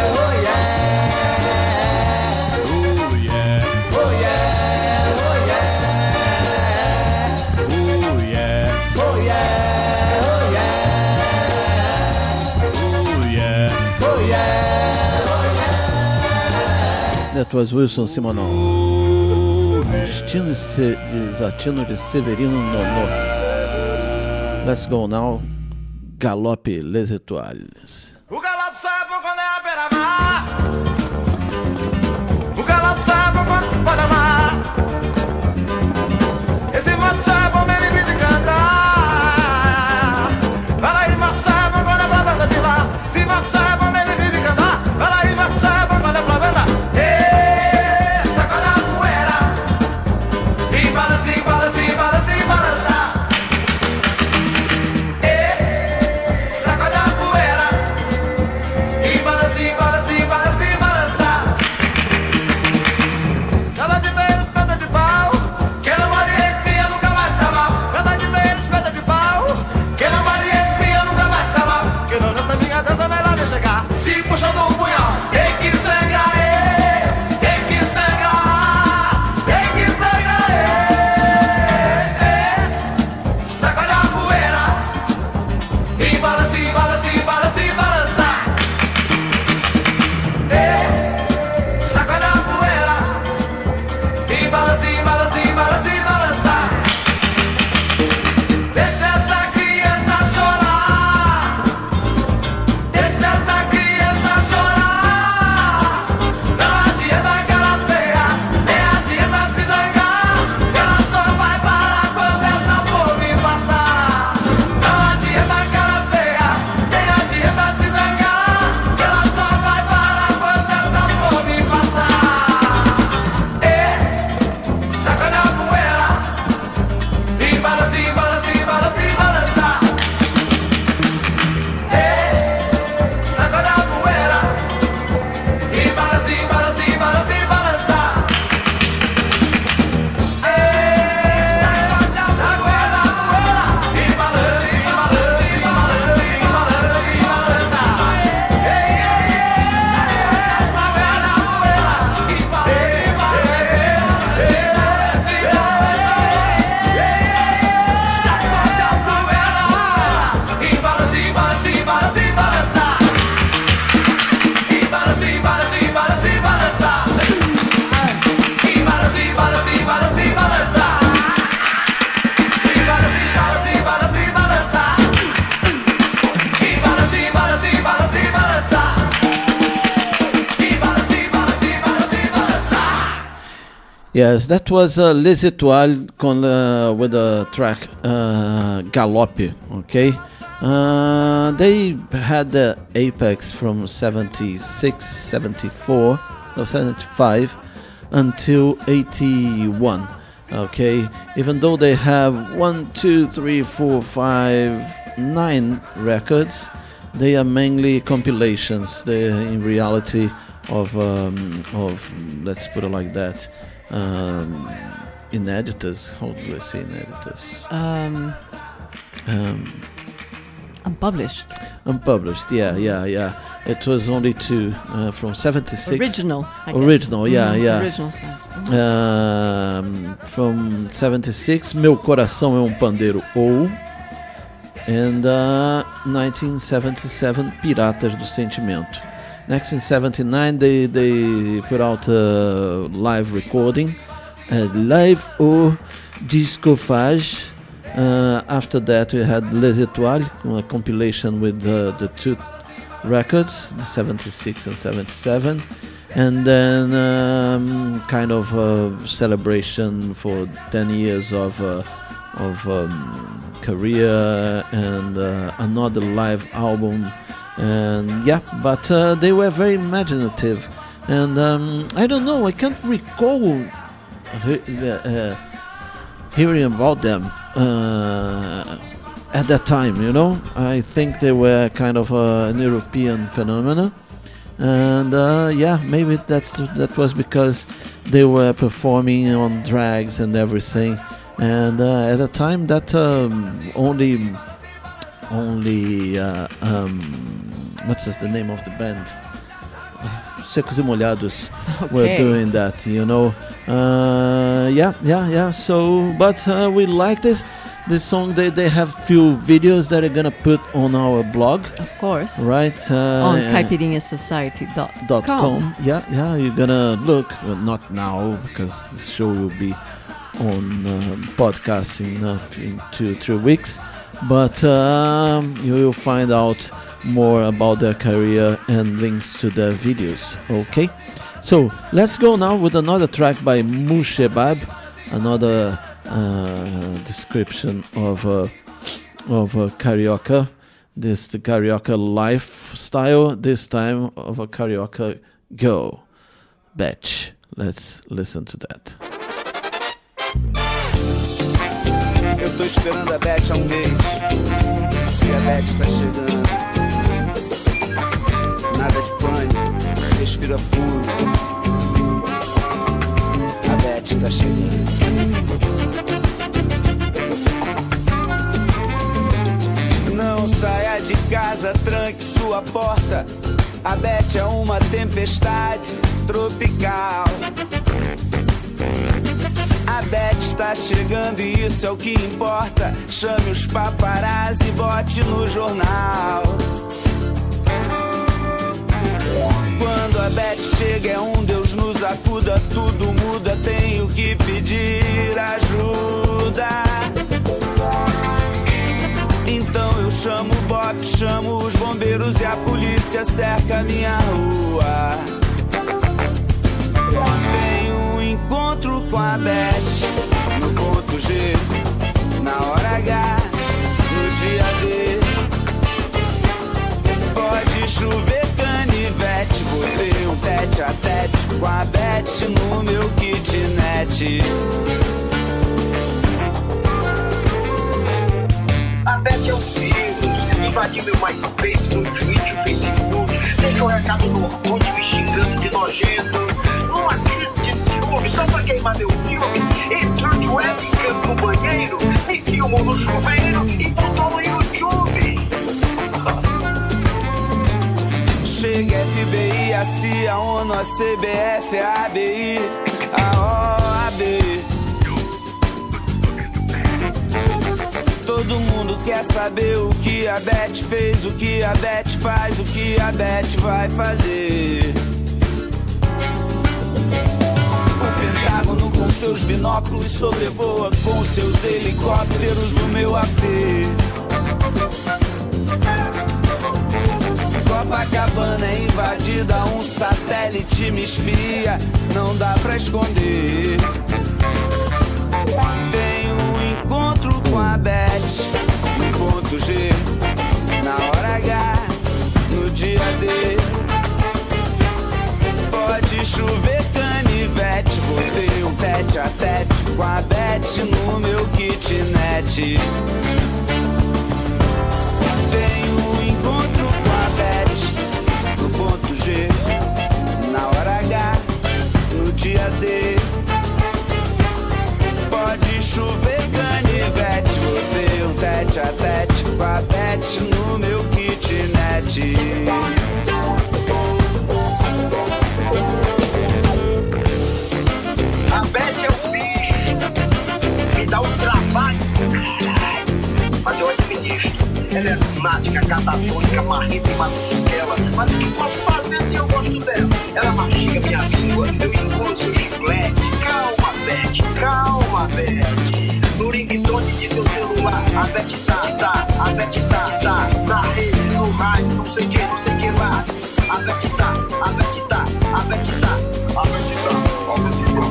oh yeah. Oh yeah, oh yeah, oh yeah. Oh yeah, oh yeah, oh yeah. Oh yeah, oh yeah, oh yeah. That was Wilson Simonal. Desatino de Severino Nonô. Let's go now. Galope Les Étoiles. O galope sabe quando é a beira-mar. O galope sabe quando se pode amar. Esse modo sabe o meio de cantar. Vai lá e modo sabe quando é pra banda de lá. Se modo sabe o meio de cantar. Vai lá e modo sabe quando é pra banda. Ê, sacode a poeira. E balança, e balança, e balança, e balança. Sacode a poeira. E balança, e balança, e balança, e balança. Nada de menos, pedra de pau. Quem não varia espia nunca mais tá mal. Nada de menos, pedra de pau. Quem não varia espia nunca mais tá mal. Quem não dança minha dança, melhor nem chegar. Se puxando o punhal, tem que sangrar, tem que sangrar, tem que sangrar, sacode a poeira. E balança, e balança, e balança, e balança. Sacode a poeira. E balança, e balança, e balança, e balança. Deixa essa criança chorar. Deixa essa criança chorar. Não adianta cara feia, nem adianta se zangar. Ela só vai parar quando essa fome passar. Não adianta cara feia, nem adianta se zangar. Ela só vai parar quando essa fome passar. Sacode a poeira. E balança, e balança, e balança, e balança. Sacode a poeira. E balança, e balança, e balança, e balança. Sacode a poeira, poeira. E balança, e balança, e balança, e balança, e balança. Poeira, poeira. E balança, e balança, e sacode a poeira. E balança, e balança, e balança, e balança. E balança, e balança, e balança, e balança. E balança, e balança, e balança, e balança. E balança, e balança, e balança, e balança. E balança, e balança, e balança, e balança. E balança, e balança, e balança, e balança. Yes, that was Les Étoiles with the track Galope, okay? They had the apex from 76, 74, no 75 until 81, okay? Even though they have 1, 2, 3, 4, 5, 9 records, they are mainly compilations. They are in reality of let's put it like that, ineditas. How do I say ineditas? Unpublished. Unpublished, yeah. It was only two from 76. Original, I guess. Original, yeah. Original songs. From 76, Meu Coração é um Pandeiro ou And 1977, Piratas do Sentimento. Next in 79, they put out a live recording, Live au Discophage. After that, we had Les Étoiles, a compilation with the two records, the 76 and 77. And then kind of a celebration for 10 years of career and another live album. And yeah, but they were very imaginative. And I don't know, I can't recall hearing about them at that time, you know. I think they were kind of an European phenomenon. And yeah, maybe that was because they were performing on drags and everything, and at a time that only what's the name of the band? Secos e Molhados were doing that, you know. Yeah. So, but we like this song. They have few videos that are gonna put on our blog, of course, right? On caipirinhasociety.com. Yeah, you're gonna look, well, not now because the show will be on podcast in 2-3 weeks, but you will find out more about their career and links to their videos. Okay, so let's go now with another track by Mushebab, another description of Carioca. This the Carioca lifestyle, this time of a Carioca girl, Beth. Let's listen to that. Eu tô esperando a Beth há mês, e a Beth está chegando. Nada de pânico, respira fundo. A Beth está chegando. Não saia de casa, tranque sua porta. A Beth é uma tempestade tropical. A Beth está chegando e isso é o que importa. Chame os paparazzi e bote no jornal. Quando a Beth chega é Deus nos acuda. Tudo muda, tenho que pedir ajuda. Então eu chamo o BOP, chamo os bombeiros e a polícia cerca minha rua. Tenho um encontro com a Beth no ponto G, na hora H, no dia D. Pode chover canivete, botei um tete a tete com a Beth no meu kitnet. A Beth é um vírus, invadiu meu MySpace, no Twitter, Facebook, deixou recado no Orkut me xingando de nojento. Não acredito de ciúme, só pra queimar meu filme. Entrou de webcam no banheiro, me filmou no chuveiro e botou no YouTube. Chega FBI, a CIA, a ONU, a CBF, a ABI, a OAB. Todo mundo quer saber o que a Beth fez, o que a Beth faz, o que a Beth vai fazer. O Pentágono com seus binóculos sobrevoa com seus helicópteros no meu AP. Copacabana é invadida, um satélite me espia, não dá pra esconder. Tenho um encontro com a Beth no ponto G, na hora H, no dia D. Pode chover canivete, botei um tete a tete com a Beth no meu kitnet. Tenho um encontro com a Beth no ponto G, na hora H, no dia D. Pode chover canivete, botei um tete a tete com a Beth no meu kitnet. A Beth é um bicho, me dá um trabalho, caralho, mas eu administro. Ela é lunática, catatônica, marreta e matusquela. Mas o que posso fazer se eu gosto dela? Ela mastiga minha língua, eu engulo seu chiclete. Calma, Beth, calma, Beth. No ringtone de seu celular, a Beth tá, a Beth tá. Na rede, no rádio, não sei que lá. A Beth tá, a Beth tá, a Beth tá, a Beth tá, a Beth tá.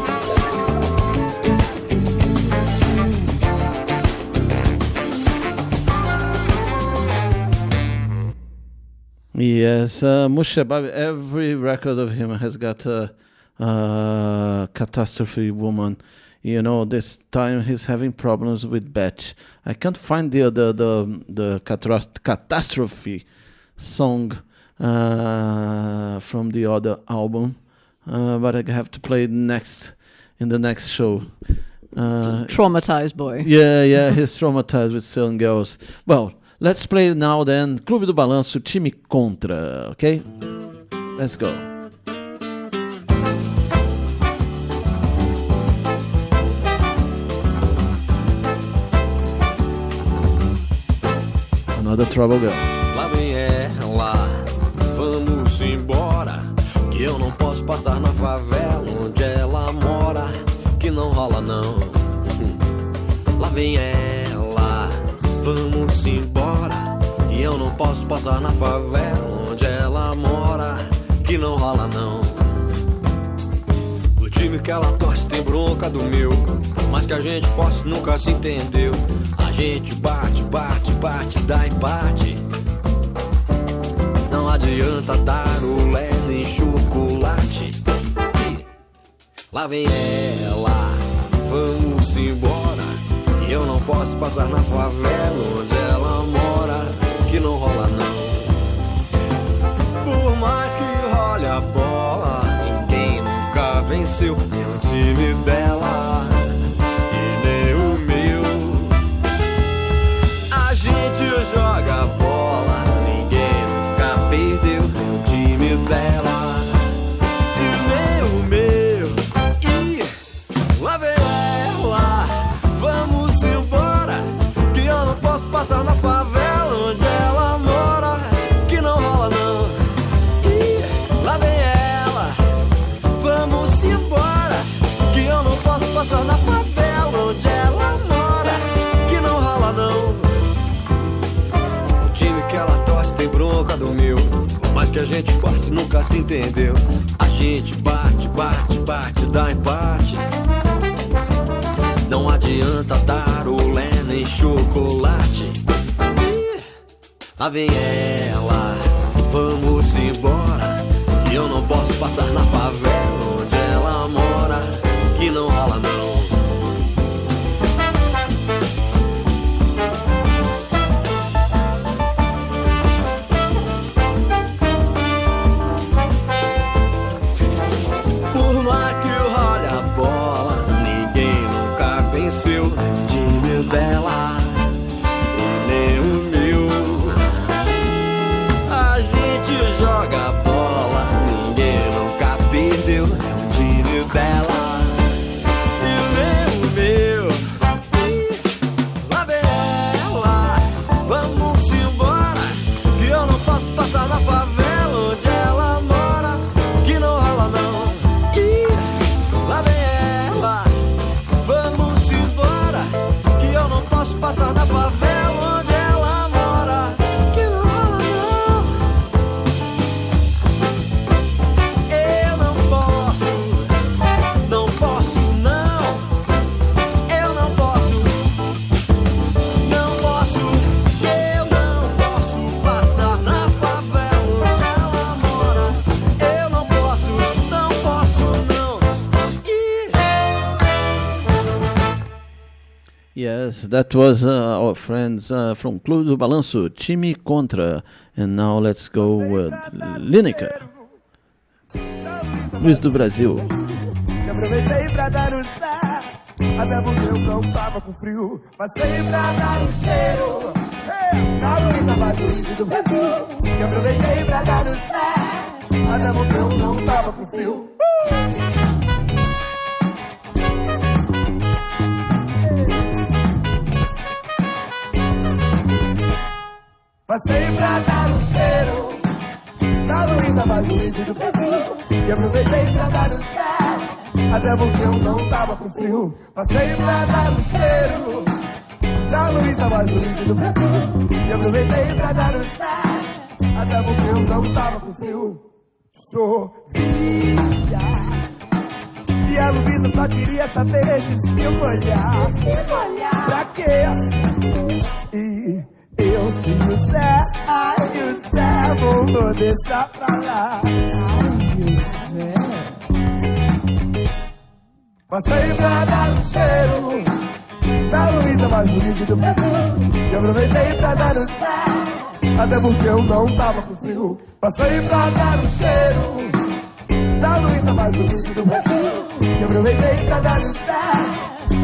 Yes, Moshe Babi, every record of him has got a catastrophe woman. You know, this time he's having problems with Beth. I can't find the catastrophe song from the other album, but I have to play it in the next show. Traumatized boy. Yeah, he's traumatized with certain girls. Well, let's play now then Clube do Balanço, Time Contra, okay? Let's go. Another Trouble Girl. Lá vem ela, vamos embora, que eu não posso passar na favela onde ela mora, que não rola não. Lá vem ela, vamos embora, que eu não posso passar na favela onde ela mora, que não rola não. O time que ela torce tem bronca do meu, mas que a gente força nunca se entendeu. A gente bate, dá empate. Não adianta dar o lé nem chocolate. Lá vem ela, vamos embora, e eu não posso passar na favela onde ela mora, que não rola não. Por mais que role a bola, ninguém nunca venceu nem o time dela e nem o meu. A gente joga bola, ninguém nunca perdeu nem o time dela e nem o meu. E lá vem ela, vamos embora, que eu não posso passar na favela onde ela mora, que não rola não. E lá vem ela, vamos embora, que eu não posso passar na favela onde ela mora, que não rola não. O time que ela torce tem bronca do meu, mas que a gente força nunca se entendeu. A gente bate, dá empate. Não adianta dar o lé nem chocolate. Lá vem ela, vamos embora, e eu não posso passar na favela onde ela mora, que não rola não. Por mais que eu role a bola, ninguém nunca venceu nem o time dela e nem o meu. A gente joga bola, ninguém nunca perdeu nem o time dela e nem o meu. Lá vem ela, vamos embora, que eu não posso passar na favela onde ela mora, que não rola não. Lá vem ela, vamos embora, que eu não posso passar na favela onde ela mora, que não rola não. Eu não posso não, eu não posso, eu não posso passar na favela onde ela mora, eu não posso não. Yes, that was our friends from Clube do Balanço, Time Contra. And now let's go with Lineker, Luiz do Brasil. E aproveitei pra dar o chá, até porque o cão tava com frio. Passei pra dar um cheiro na Luísa mais Luiz do Brasil. E aproveitei pra dar o chá, até porque o cão tava com frio. Passei pra dar um cheiro na Luísa, mais Luísa do Brasil. E aproveitei pra dar um cheiro, até porque eu não tava com frio. Passei pra dar um cheiro na Luísa, mais Luísa do Brasil. E aproveitei pra dar um cheiro, até porque eu não tava com frio. Chovia e a Luísa só queria saber de se molhar. Pra quê? E eu que o Zé, ai o Zé, vou deixar pra lá. Ai o Zé. Passei pra dar um cheiro da Luísa, mais Luísa do Brasil. E aproveitei pra dar um Zé, até porque eu não tava com frio. Passei pra dar um cheiro da Luísa, mais Luísa do Brasil. E aproveitei pra dar um Zé,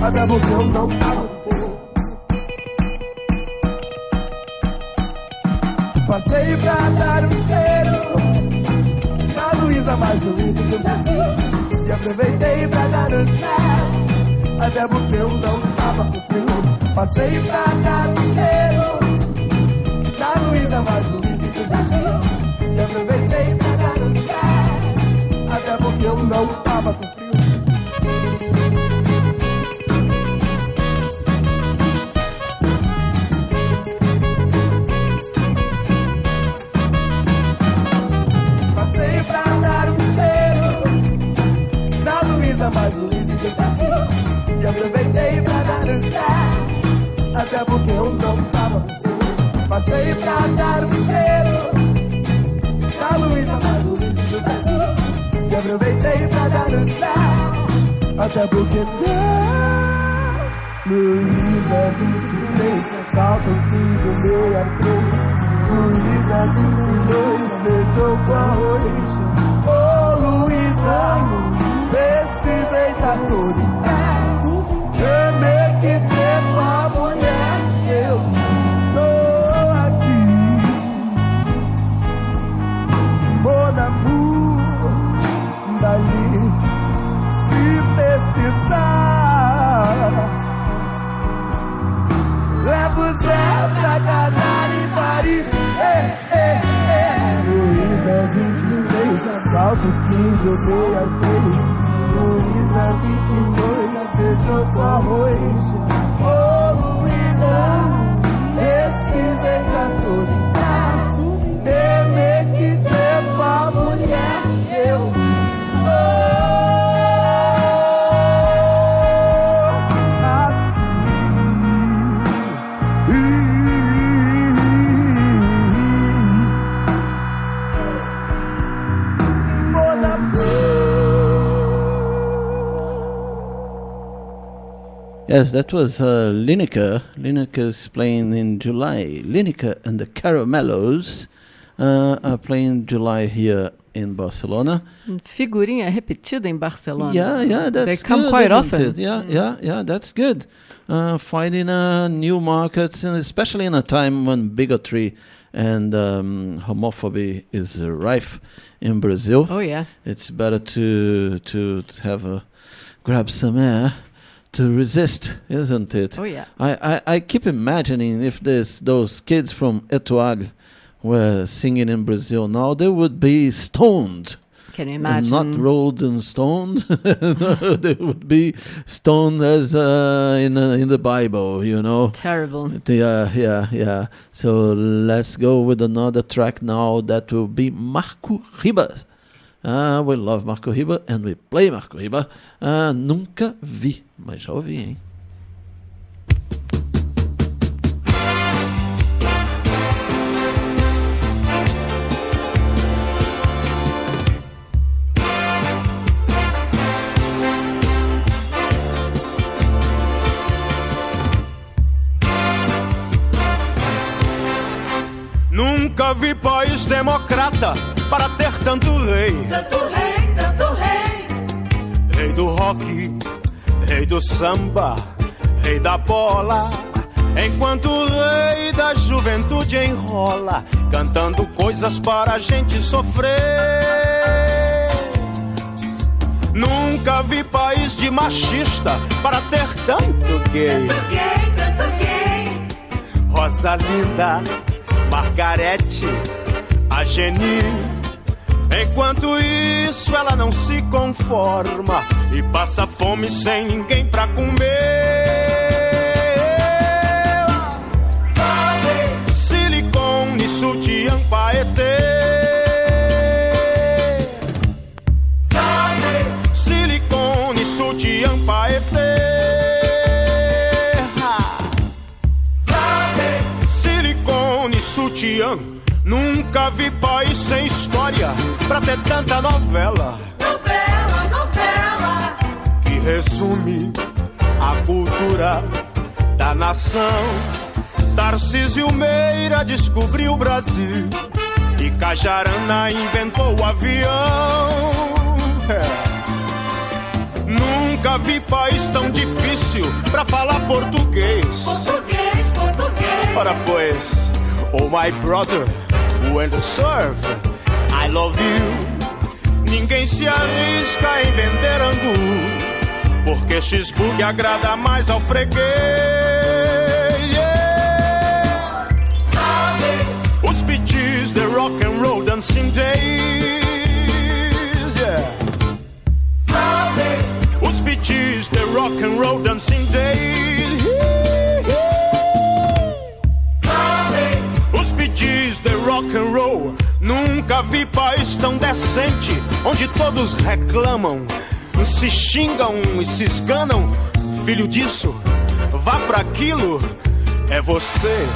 até porque eu não tava com frio. Passei pra dar um cheiro na Luísa, mais Luísa do Brasil. E aproveitei pra dar um Zé, até porque eu não tava com frio. Passei pra dar um cheiro na Luísa, mais Luísa do Brasil. E aproveitei pra dar um Zé, até porque eu não tava com frio. Passei pra dar um cheiro na Luísa, mais Luísa do Brasil. E aproveitei pra dar um Zé, até porque eu não tava com frio. Passei pra dar um cheiro na Luísa, mais Luísa do Brasil. E aproveitei pra dar um Zé, até porque não. Luísa 23, salto 1563. Luísa 22, beijou com arroz. Ô Luísa, esse deita todo em pé. Remei que tempo a mulher, eu tô aqui. Mon amour, dali, se precisar. Levo o Zé pra casar em Paris. Luísa 23, assalto 15, eu dei a 3. Luísa 22, beijou com arroz. Ô Luísa, esse deita todo em pé. Bebê que tempo a mulher, eu tô. Yes, that was Lineker. Lineker's playing in July. Lineker and the Caramellos are playing July here in Barcelona. Figurinha repetida em Barcelona. Yeah, that's They come good, quite isn't often. it? Yeah, that's good. Finding new markets, and especially in a time when bigotry and homophobia is rife in Brazil. Oh yeah, it's better to have grab some air to resist, isn't it? Oh yeah. I keep imagining if those kids from Etoile were singing in Brazil now, they would be stoned. Can you imagine? And not rolled and stoned. No, they would be stoned as in the Bible, you know. Terrible. Yeah. So let's go with another track now. That will be Marco Ribas. We love Marco Ribas and we play Marco Ribas. Nunca vi, mas já ouvi, hein? Nunca vi país democrata para ter tanto rei. Tanto rei, tanto rei. Rei do rock, rei do samba, rei da bola. Enquanto o rei da juventude enrola, cantando coisas para a gente sofrer. Nunca vi país de machista para ter tanto gay. Tanto gay, tanto gay. Rosa linda, Margarete, a Geni. Enquanto isso ela não se conforma e passa fome sem ninguém pra comer. Silicone, sutiã, paetê. Silicone, sutiã, paetê. Silicone, sutiã. Nunca vi país sem história pra ter tanta novela. Novela, novela, que resume a cultura da nação. Tarcísio Meira descobriu o Brasil e Cajarana inventou o avião. Nunca vi país tão difícil pra falar português. português, português. Ora pois, oh my brother, when to serve, I love you. Ninguém se arrisca em vender angu, porque cheeseburger agrada mais ao freguês. Yeah. Os PGs, the rock and roll dancing days. Yeah. Os PGs, the rock and roll dancing days. Os PGs, the rock and roll. Nunca vi país tão decente, onde todos reclamam, se xingam e se esganam. Filho disso, vá pra aquilo, é você.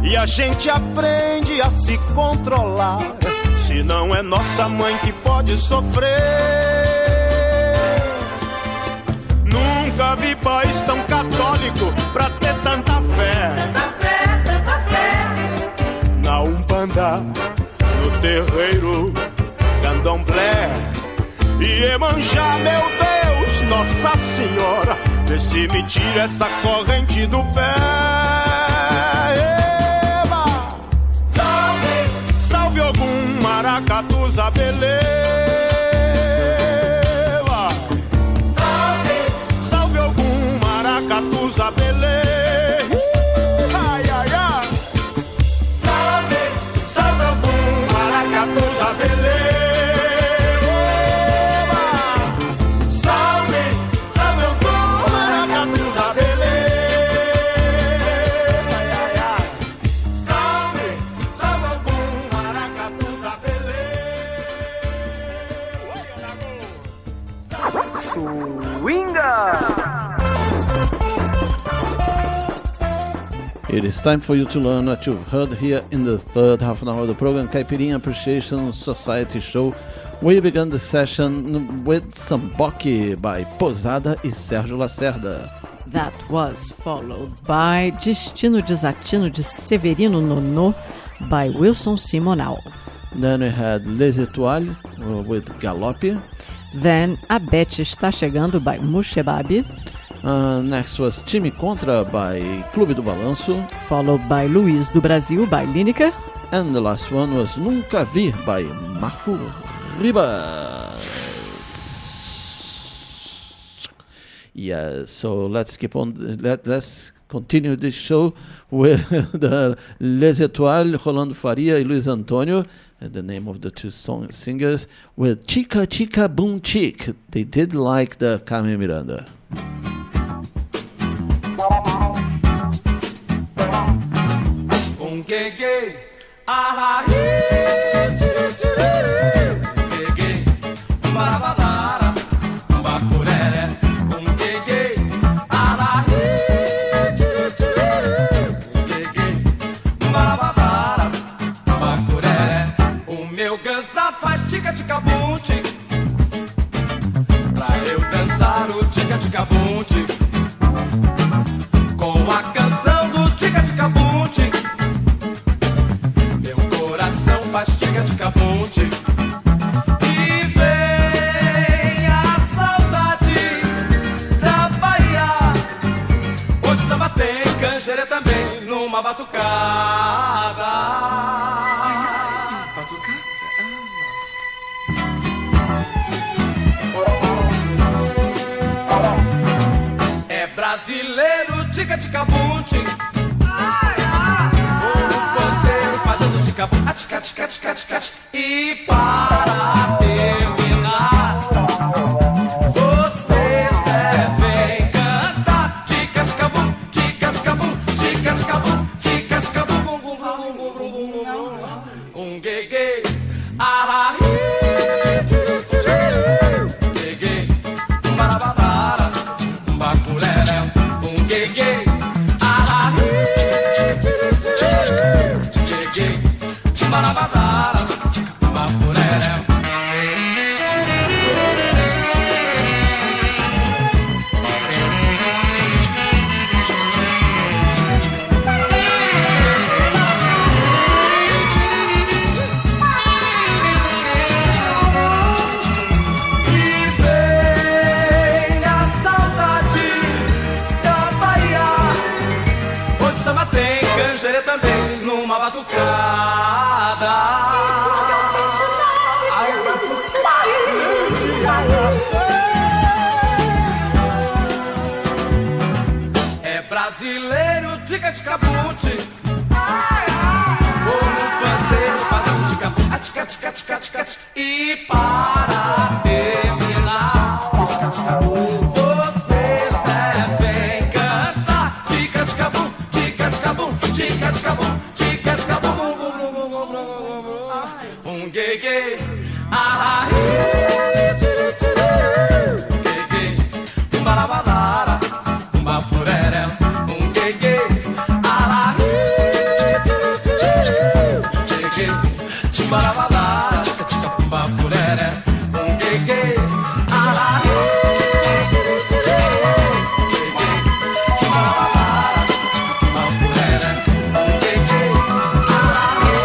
E a gente aprende a se controlar, se não é nossa mãe que pode sofrer. Nunca vi país tão católico pra ter tanta fé. Tanta fé, tanta fé. Na Umbanda, no terreiro, candomblé e Iemanjá, meu Deus, Nossa Senhora, vê se me tira essa corrente do pé. Eba! Salve, salve algum maracatu zabelê. Salve, salve algum maracatu zabelê. Ai, ai, ai. Salve, salve algum maracatu zabelê. It is time for you to learn what you've heard here in the third half an hour of the program, Caipirinha Appreciation Society Show. We began the session with Samboque by Posada e Sérgio Lacerda. That was followed by Destino Desatino de Severino Nonô by Wilson Simonal. Then we had Les Étoiles with Galope. Then A Bete Está Chegando by Mushebab. Next was Time Contra by Clube do Balanço. Followed by Luiz do Brasil by Lineker. And the last one was Nunca Vi by Marco Ribas. Yeah, so let's keep on. Let's continue this show with the Les Étoiles, Rolando Faria e Luiz Antônio, and the name of the two singers, with Chica Chica Boom Chick. They did like the Carmen Miranda. Gay, ah, tiri, gay, barabara, bacurere, gay, ah, tiri, gay, barabara, bacurere. O meu gansa faz tica-tica-bum-tic, pra eu dançar o tica-tica-bum-tic, com a canção do tica-tica-bum-tic. Faz tica-tica-bum-tic. E vem a saudade da Bahia, onde samba tem canjeira também numa batucada. É brasileiro tica-tica-bum-tic. O ponteiro faz para terminar, vocês devem cantar. Tica-tica-bum, tica-tica-bum, tica-tica-bum, tica-tica-bum, bum, bum, bum, bum, bum, bum, bum, gay-gay, arahi, gay-gay, barabara, bacuré, gay-gay, arahi, gay-gay, barabara, bacuré. Também numa batucada. É brasileiro, tica-tica-bute. Ou no pandeiro fazendo tica-bum, tica-tica-tica-tica. E para terminar, vocês devem cantar. Tica-tica-bum, tica-tica-bum, tica-tica-bum, tica-tica-bum, gay-gay, arahi, gay-gay, barabara, bapurere, gay-gay, arahi, gay-gay, barabara, bapurere, gay-gay, arahi, gay-gay, barabara, bapurere, gay-gay, arahi,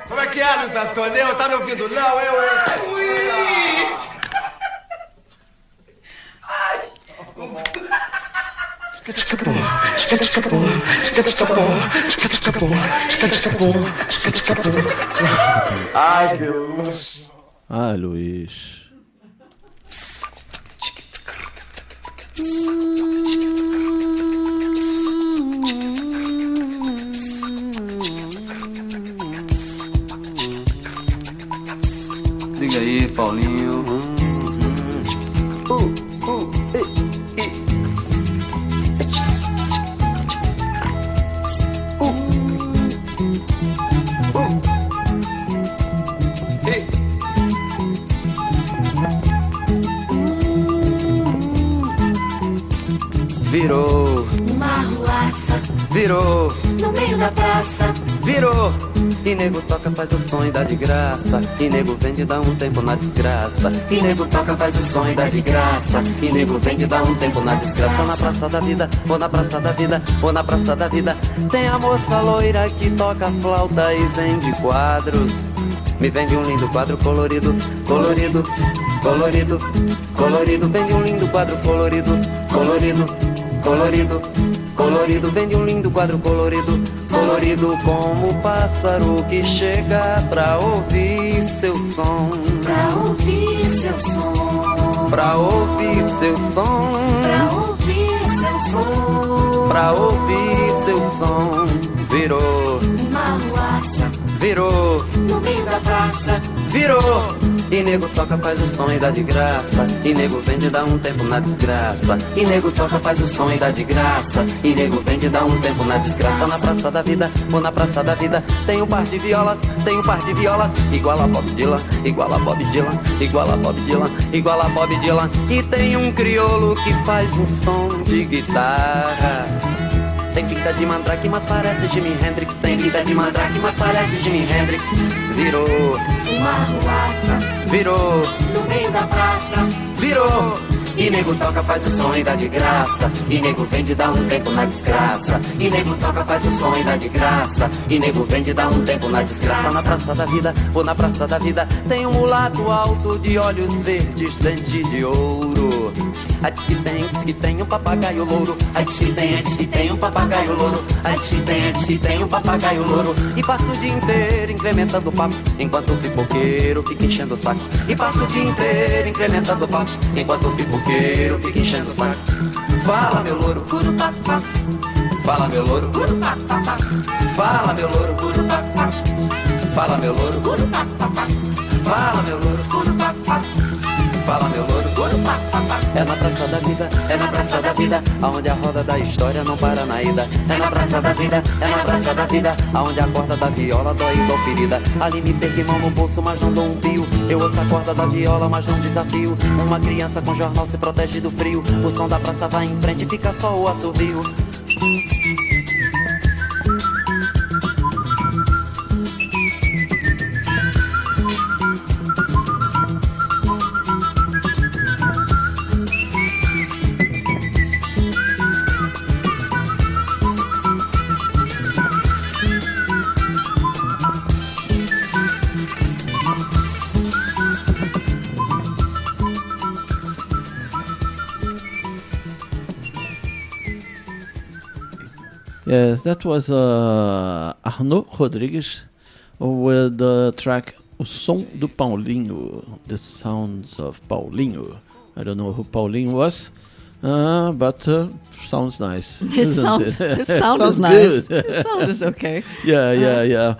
Como é que é, Luiz Antônio? Tá me ouvindo? Não, eu... Ai, Deus. Ai, Luiz. Diga aí, Paulinho. Virou Numa arruaça, virou no meio da praça, virou. E nego toca, faz o som e dá de graça. E nego vende, dá um tempo na desgraça. E nego toca, faz o som e dá de graça. E nego vende, dá um tempo na desgraça. Na praça da vida, ou na praça da vida, ou na praça da vida, tem a moça loira que toca flauta e vende quadros. Me vende um lindo quadro colorido, colorido, colorido, colorido. Vende um lindo quadro colorido, colorido, colorido, colorido. Vende um lindo quadro colorido, colorido como o pássaro que chega pra ouvir seu som. pra ouvir seu som, Pra ouvir seu som. pra pra ouvir seu som. Virou uma arruaça, virou no meio da praça, virou. E nego toca, faz o som e dá de graça. E nego vende, dá um tempo na desgraça. E nego toca, faz o som e dá de graça. E nego vende, dá um tempo na desgraça. Na praça da vida, ou na praça da vida, tem um par de violas, tem um par de violas. Igual a Bob Dylan, igual a Bob Dylan, igual a Bob Dylan, igual a Bob Dylan. E tem um crioulo que faz um som de guitarra. Tem pinta de mandrake, mas parece Jimi Hendrix. Tem pinta de mandrake, mas parece Jimi Hendrix. Virou uma arruaça, virou no meio da praça, virou. E nego toca, faz o som e dá de graça. E nego vende, dá um tempo na desgraça. E nego toca, faz o som e dá de graça. E nego vende, dá um tempo na desgraça. Na praça da vida, ou na praça da vida, tem um mulato alto de olhos verdes, dente de ouro. A diz que tem um papagaio louro. A diz que tem um papagaio louro. A diz que tem um papagaio louro. E passa o dia inteiro incrementando o papo, enquanto o pipoqueiro fica enchendo o saco. E passa o dia inteiro incrementando o papo, enquanto o pipoqueiro fica enchendo o saco. Fala meu louro, fala meu louro, fala meu louro, fala meu louro, fala meu louro, fala meu louro. É na praça da vida, é na praça da vida, aonde a roda da história não para na ida. É na praça da vida, é na praça da vida, aonde a corda da viola dói igual ferida. Ali me perco mão no bolso, mas não dou um pio. Eu ouço a corda da viola, mas não desafio. Uma criança com jornal se protege do frio. O som da praça vai em frente, fica só o assovio. Yes, that was Arnaud Rodrigues with the track O Som do Paulinho, The Sounds of Paulinho. I don't know who Paulinho was, but sounds nice. It sounds is sounds nice. good. The sound is okay. Yeah.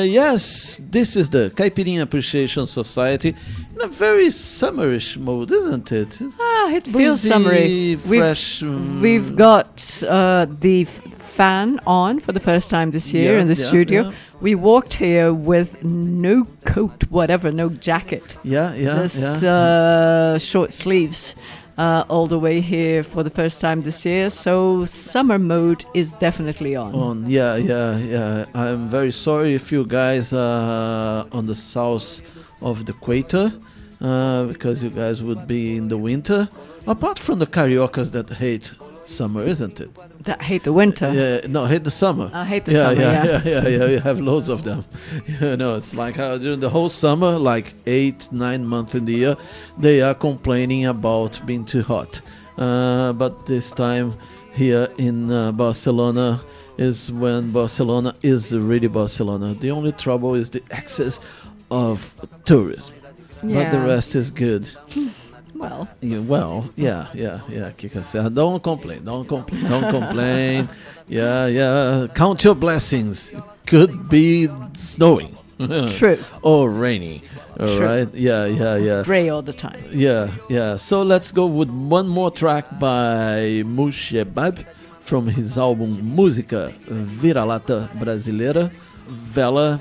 Yes, this is the Caipirinha Appreciation Society in a very summerish mode, isn't it? It feels summery. Fresh. We've got the fan on for the first time this year in the studio. Yeah. We walked here with no coat, whatever, no jacket. Just short sleeves. All the way here for the first time this year, so summer mode is definitely on. Yeah. I'm very sorry if you guys are on the south of the equator, because you guys would be in the winter. Apart from the cariocas that hate summer, isn't it? That hate the winter. Yeah, no, hate the summer. I hate the summer. Yeah. You have loads of them. It's like during the whole summer, like 8-9 months in the year, they are complaining about being too hot. But this time here in Barcelona is when Barcelona is really Barcelona. The only trouble is the excess of tourism. But the rest is good. Well, yeah. Kika said, don't complain. Yeah. Count your blessings. Could be snowing. True. Or raining. All right. Yeah. Gray all the time. Yeah. So let's go with one more track by Mushebab from his album Música Vira-Lata Brasileira, Vela.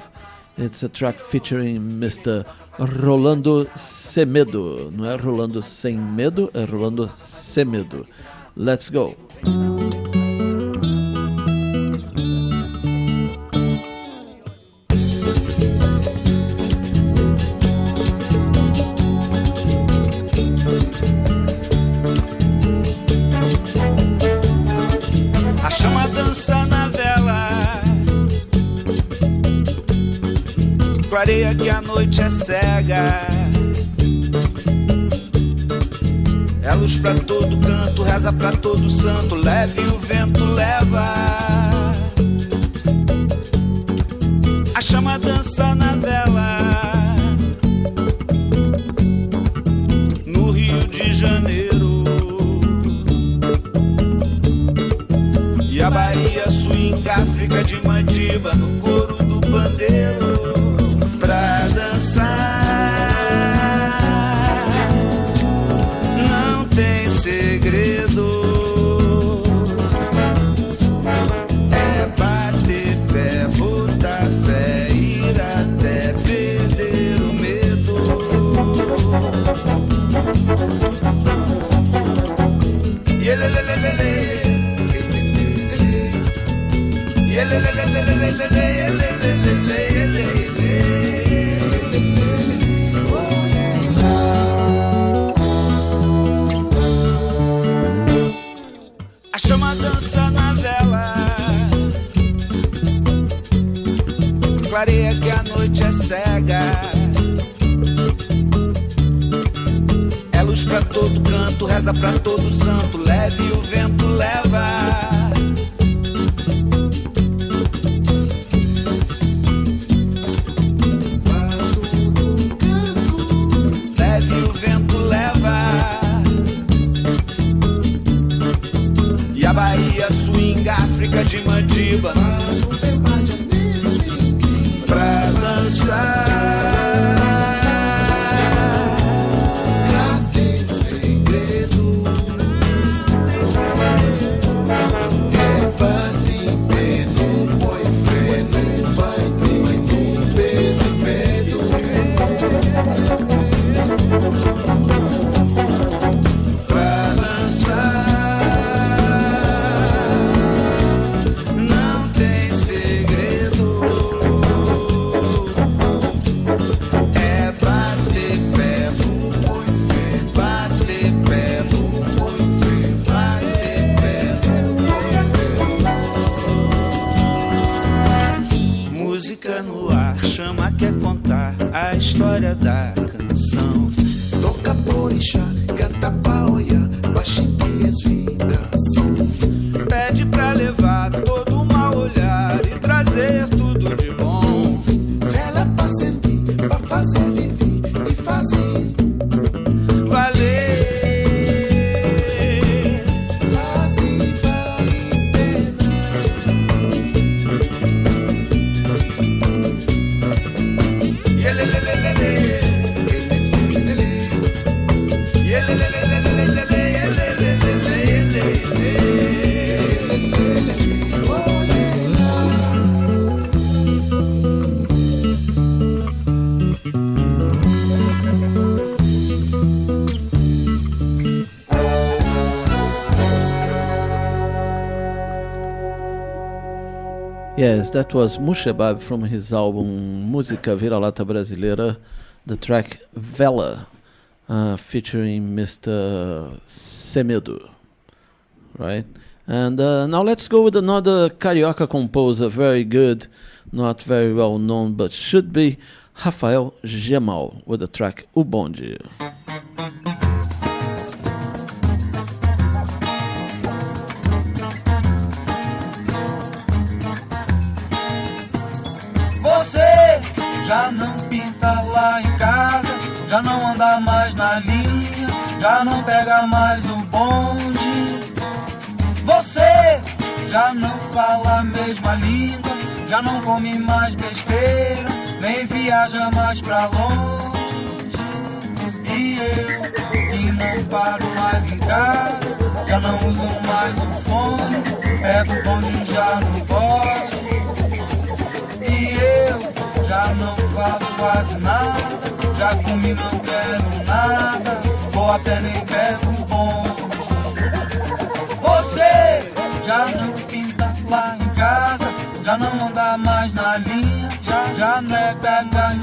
It's a track featuring Mr. Rolando Semedo. Não é Rolando Sem Medo, é Rolando Semedo. Let's go. A chama dança na vela, clareia que a noite é cega. É luz pra todo canto, reza pra todo santo, leve o vento leva. A chama dança na vela, no Rio de Janeiro. A chama dança na vela, clareia que a noite é cega. É luz pra todo canto, reza pra todo santo, leve o vento leva. Leve o vento leva. E a Bahia swing, África de Madiba pra dançar. Quer contar a história da canção. Toca porixá, canta paoia, baixinho as vibrações. Pede pra levar todo mau olhar e trazer tudo de bom. Vela pra sentir, pra fazer viver e fazer valer. Fazer vale pena. Yes, that was Mushabab from his album Música Vira-Lata Brasileira, the track Vela, featuring Mr. Semedo, right? And now let's go with another carioca composer, very good, not very well known, but should be, Rafael Gemal, with the track O Bonde. Já não pinta lá em casa, já não anda mais na linha, já não pega mais o bonde. Você já não fala a mesma língua, já não come mais besteira, nem viaja mais pra longe. E eu, que não paro mais em casa, já não uso mais o fone, pego o bonde já no bote. E eu já não falo quase nada, já comi, não quero nada, vou a pé, nem pego o bonde. Você já não pinta lá em casa, já não anda mais na linha, já não é pega mais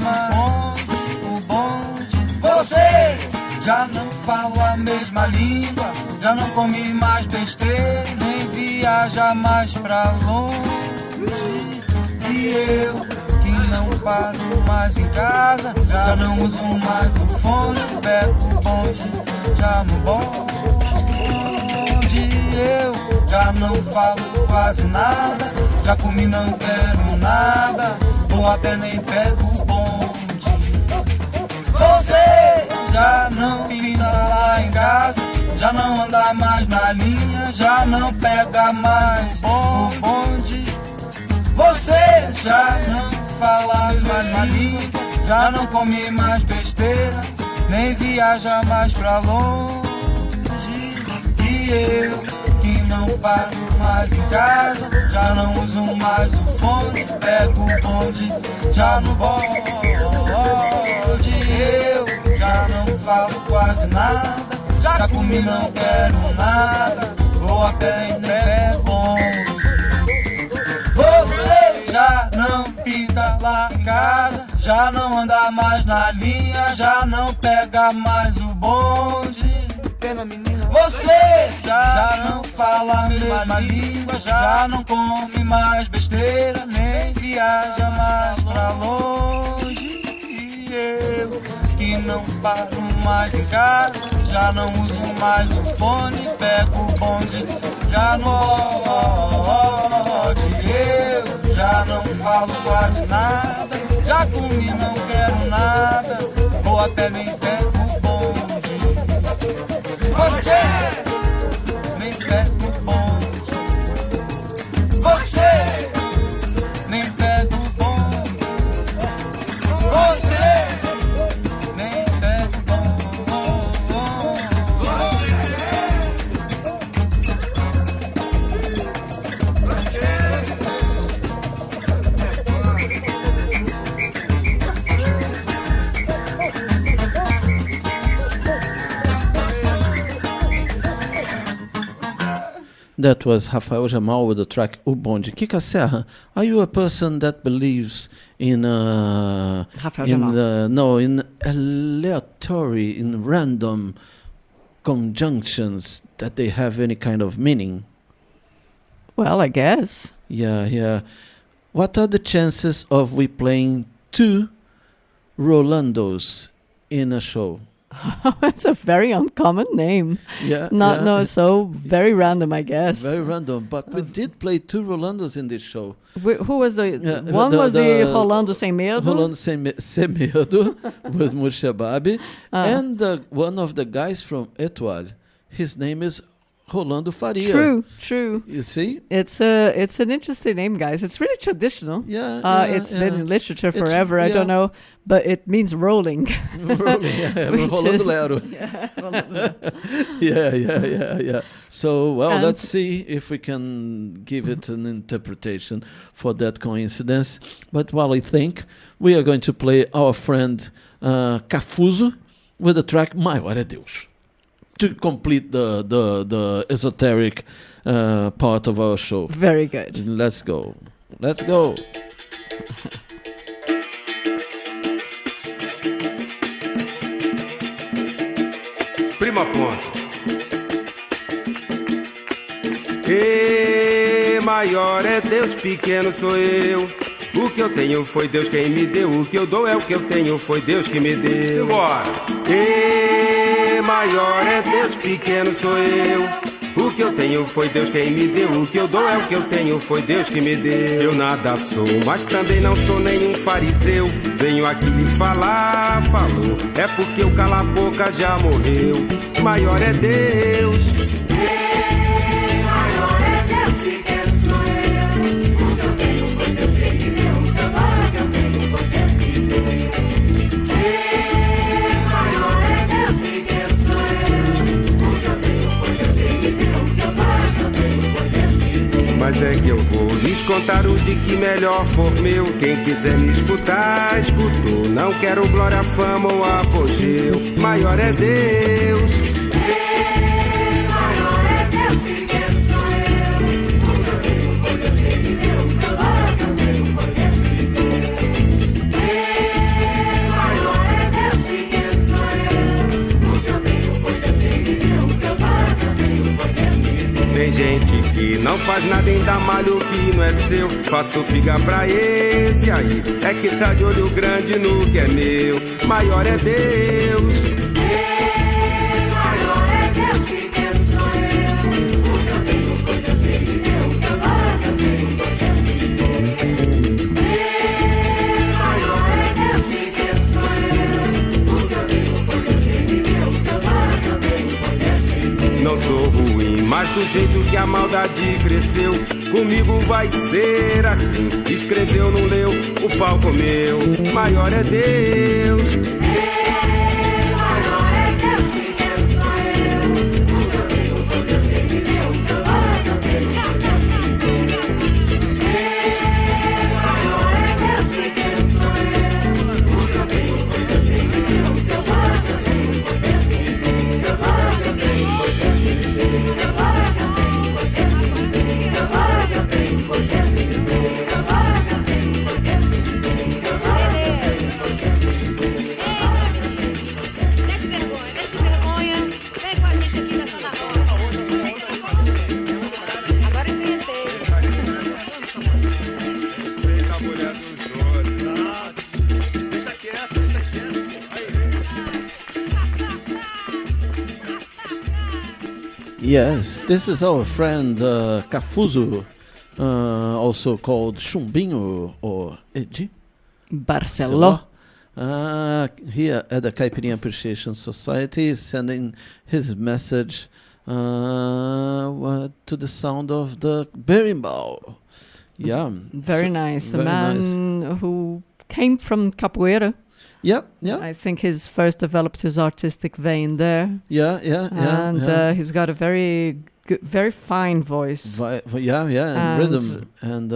o bonde. Você já não fala a mesma língua, já não come mais besteira, nem viaja mais pra longe. E eu não paro mais em casa, já não uso mais o fone, pego o bonde já no bonde. Eu já não falo quase nada, já comi, não quero nada, vou a pé, nem pego o bonde. Você já não pinta lá em casa, já não anda mais na linha, já não pega mais o bonde. Você já não fala mais na língua, já não come mais besteira, nem viaja mais pra longe. E eu, que não paro mais em casa, já não uso mais o fone, pego o bonde já no bode. Eu já já não falo quase nada. Já comi, não quero nada. Vou a pé em pé bom. Você já não pinta lá em casa, já não anda mais na linha, já não pega mais o bonde. Você já não fala a mesma língua, já não come mais besteira, nem viaja mais pra longe. E eu que não paro mais em casa, já não uso mais o fone, pego o bonde, já não pode. Eu já não falo quase nada, já comi, não quero nada, vou até nem pego o bonde. Você nem pega o bonde. Você nem pega o bonde. Você nem pega o That was Rafael Jamal with the track O Bonde. Kika Serra, are you a person that believes in Rafael Jamal. in aleatory, in random conjunctions that they have any kind of meaning? Well, I guess. Yeah. What are the chances of we playing 2 Rolandos in a show? It's a very uncommon name. So very random, I guess. Very random, but we did play 2 Rolandos in this show. Who was the one? Was the Rolando Sem Medo? Rolando Sem Medo with Mushababi, and one of the guys from Etoile. His name is Rolando Faria. True. You see? It's an interesting name, guys. It's really traditional. It's been in literature forever. I don't know, but it means rolling. Rolando Lero. Yeah. So, let's see if we can give it an interpretation for that coincidence. But while I think, we are going to play our friend Cafuso with the track Maior é Deus, to complete the esoteric part of our show. Very good. Let's go. Prima ponto. E maior é Deus, pequeno sou eu. O que eu tenho foi Deus quem me deu. O que eu dou é o que eu tenho, foi Deus que me deu. Bora! E maior é Deus, pequeno sou eu. O que eu tenho foi Deus quem me deu. O que eu dou é o que eu tenho, foi Deus que me deu. Eu nada sou, mas também não sou nenhum fariseu. Venho aqui lhe falar, falou. É porque o cala-boca já morreu. Maior é Deus. Mas é que eu vou lhes contar o de que melhor for meu. Quem quiser me escutar, escutou. Não quero glória, fama ou apogeu. Maior é Deus. Maior é Deus, pequeno sou eu. O que eu tenho foi Deus quem me deu. O que eu dou é o que eu tenho, foi Deus que me deu. Maior é Deus, pequeno sou eu. O que eu tenho foi Deus quem me deu. O que eu dou é o que eu tenho, foi Deus que me deu. Tem gente que não faz nada, ainda malha o que não é seu. Faço figa pra esse aí, é que tá de olho grande no que é meu. Maior é Deus. Maior é Deus, pequeno sou eu. O que eu tenho foi Deus que me deu. O que eu dou é o que eu tenho, foi Deus que me deu. Maior é Deus, pequeno sou eu. O que eu tenho foi Deus que me deu. O que eu dou é o que eu tenho, foi Deus que me deu. Não sou ruim, mas do jeito que a maldade cresceu, comigo vai ser assim. Escreveu, não leu, o pau comeu. Maior é Deus. Maior é Deus, pequeno sou eu. O que eu tenho foi Deus que me deu. O que eu dou é o que eu tenho, foi Deus que me deu. Maior é Deus, pequeno sou eu. O que eu tenho foi Deus que me deu. O que eu dou é o que eu tenho. Yes, this is our friend Cafuso, also called Chumbinho or Edi Barceló. Here at the Caipirinha Appreciation Society, sending his message to the sound of the berimbau. Yeah, Very nice. A man who came from Capoeira. Yeah. I think he's first developed his artistic vein there. And he's got a very good, very fine voice. And rhythm, and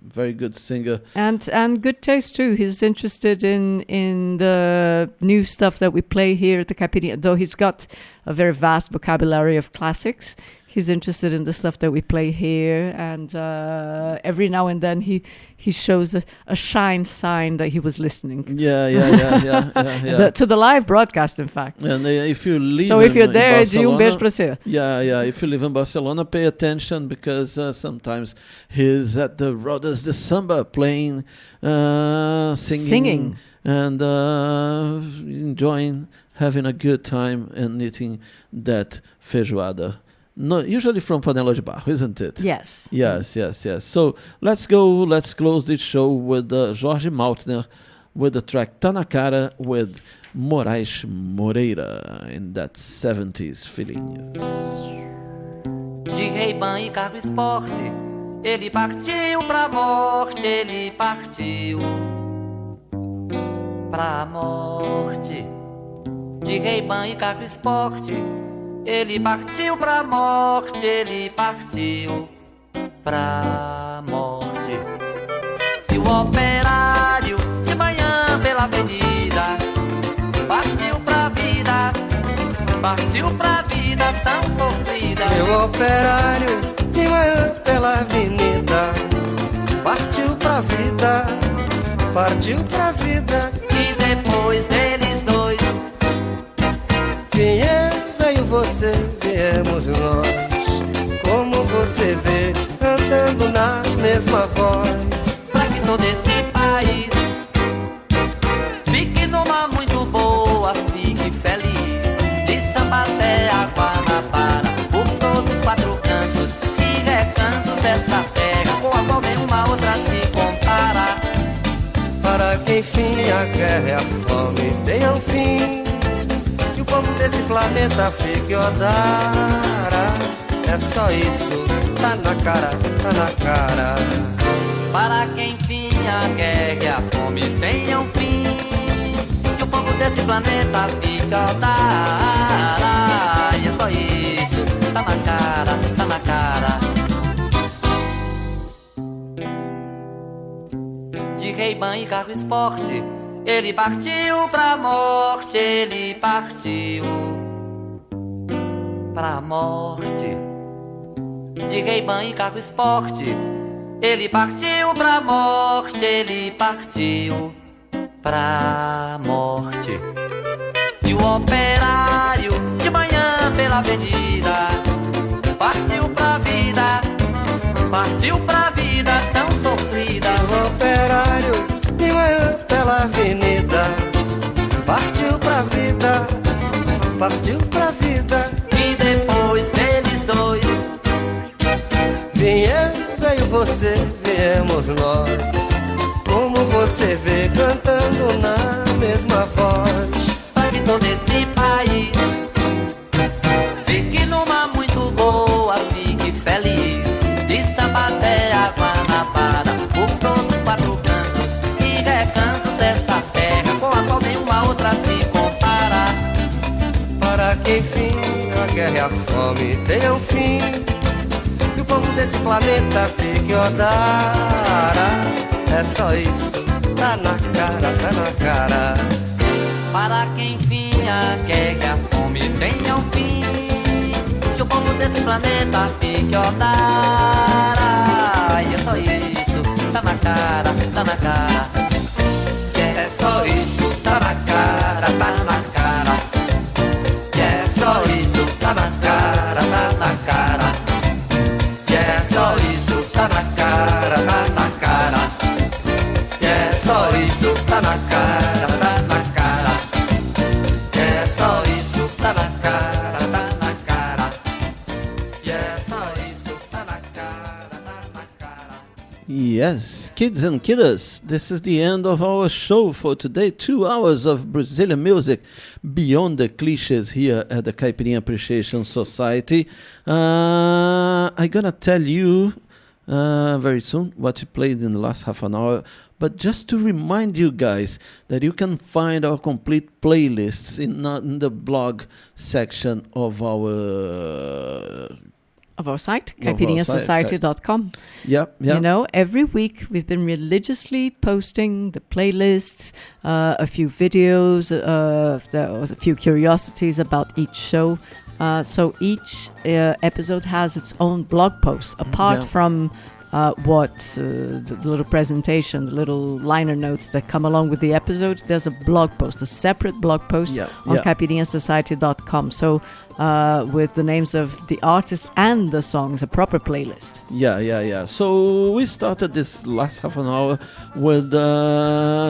very good singer. And good taste too. He's interested in the new stuff that we play here at the Caipirinha. Though he's got a very vast vocabulary of classics, he's interested in the stuff that we play here, and every now and then he shows a shine sign that he was listening. To the live broadcast, in fact. And if you live if you're there, Barcelona, beijo pra você. If you live in Barcelona, pay attention, because sometimes he's at the Rodas de Samba playing, singing. And enjoying, having a good time and eating that feijoada. No, usually from Panela de Barro, isn't it? Yes. So let's close this show with Jorge Maltner with the track Tá Na Cara with Moraes Moreira in that 70s feeling. De Ray-Ban e Cargo Esporte, ele partiu pra morte, ele partiu pra morte. De Ray-Ban e Cargo Esporte, ele partiu pra morte, ele partiu pra morte. E o operário de manhã pela avenida partiu pra vida tão sofrida. E o operário de manhã pela avenida partiu pra vida. E depois deles dois, veio você, viemos nós. Como você vê, andando na mesma voz. Pra que todo esse país fique numa muito boa, fique feliz. De samba até a Guanabara, por todos os 4 cantos e recantos dessa terra, com a qual nenhuma outra se compara. Para que enfim a guerra e a fome tenham fim, que o povo desse planeta fique odara. É só isso, tá na cara. Para que enfim a guerra e a fome tenham fim, que o povo desse planeta fique odara. E é só isso, tá na cara. De Ray-Ban e Cargo Esporte, ele partiu pra morte, ele partiu pra morte. De Ray-Ban e Cargo Esporte, ele partiu pra morte, ele partiu pra morte. E o operário de manhã pela avenida partiu pra vida tão sofrida. O operário de manhã pela avenida partiu pra vida. E depois deles dois, veio você, viemos nós. Como você vê, cantando na mesma voz. para que todo esse país fique numa muito boa, fique feliz. De samba até a Guanabara, por todos os 4 cantos e recantos dessa terra, com a qual nenhuma outra se compara. Para que enfim a guerra e a fome tenham fim, que o povo desse planeta fique odara. É só isso, tá na cara. Para que enfim a guerra e a fome tenham fim, que o povo desse planeta fique odara. E é só isso, tá na cara. É só isso, tá na cara. É só isso, tá na cara. É só isso, tá na cara. É só isso, tá na cara. É só isso, tá na cara. Yes, kids and kiddas, this is the end of our show for today. 2 hours of Brazilian music beyond the cliches here at the Caipirinha Appreciation Society. I'm gonna tell you very soon what we played in the last half an hour. But just to remind you guys that you can find our complete playlists in the blog section of our site, caipirinhasociety.com. Yeah. You know, every week we've been religiously posting the playlists, a few videos, a few curiosities about each show. So each episode has its own blog post, apart from the little presentation, the little liner notes that come along with the episodes. There's a blog post, a separate blog post on caipirinhasociety.com. So with the names of the artists and the songs, a proper playlist. Yeah. So we started this last half an hour with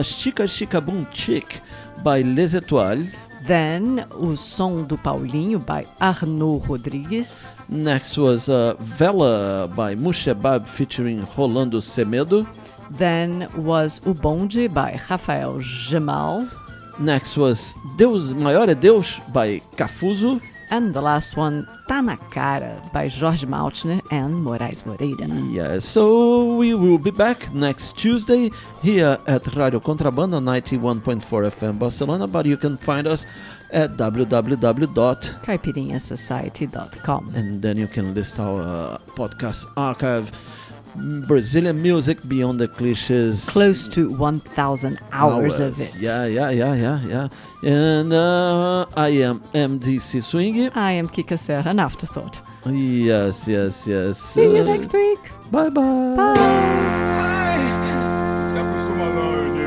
Chica Chica Boom Chick by Les Etoiles. Then O Som do Paulinho by Arnaud Rodrigues. Next was Vela by Mushebab featuring Rolando Semedo. Then was O Bonde by Rafael Jamal. Next was Deus Maior é Deus by Cafuso. And the last one, Tá na Cara by Jorge Maltner and Moraes Moreira. Yeah, so we will be back next Tuesday here at Radio Contrabanda 91.4 FM Barcelona, but you can find us at www.caipirinhasociety.com. And then you can list our podcast archive, Brazilian music beyond the cliches. Close to 1,000 hours of it. Yeah. And I am MDC Swing. I am Kika Serra, an afterthought. Yes. See you next week. Bye. Bye. Se acostuma não,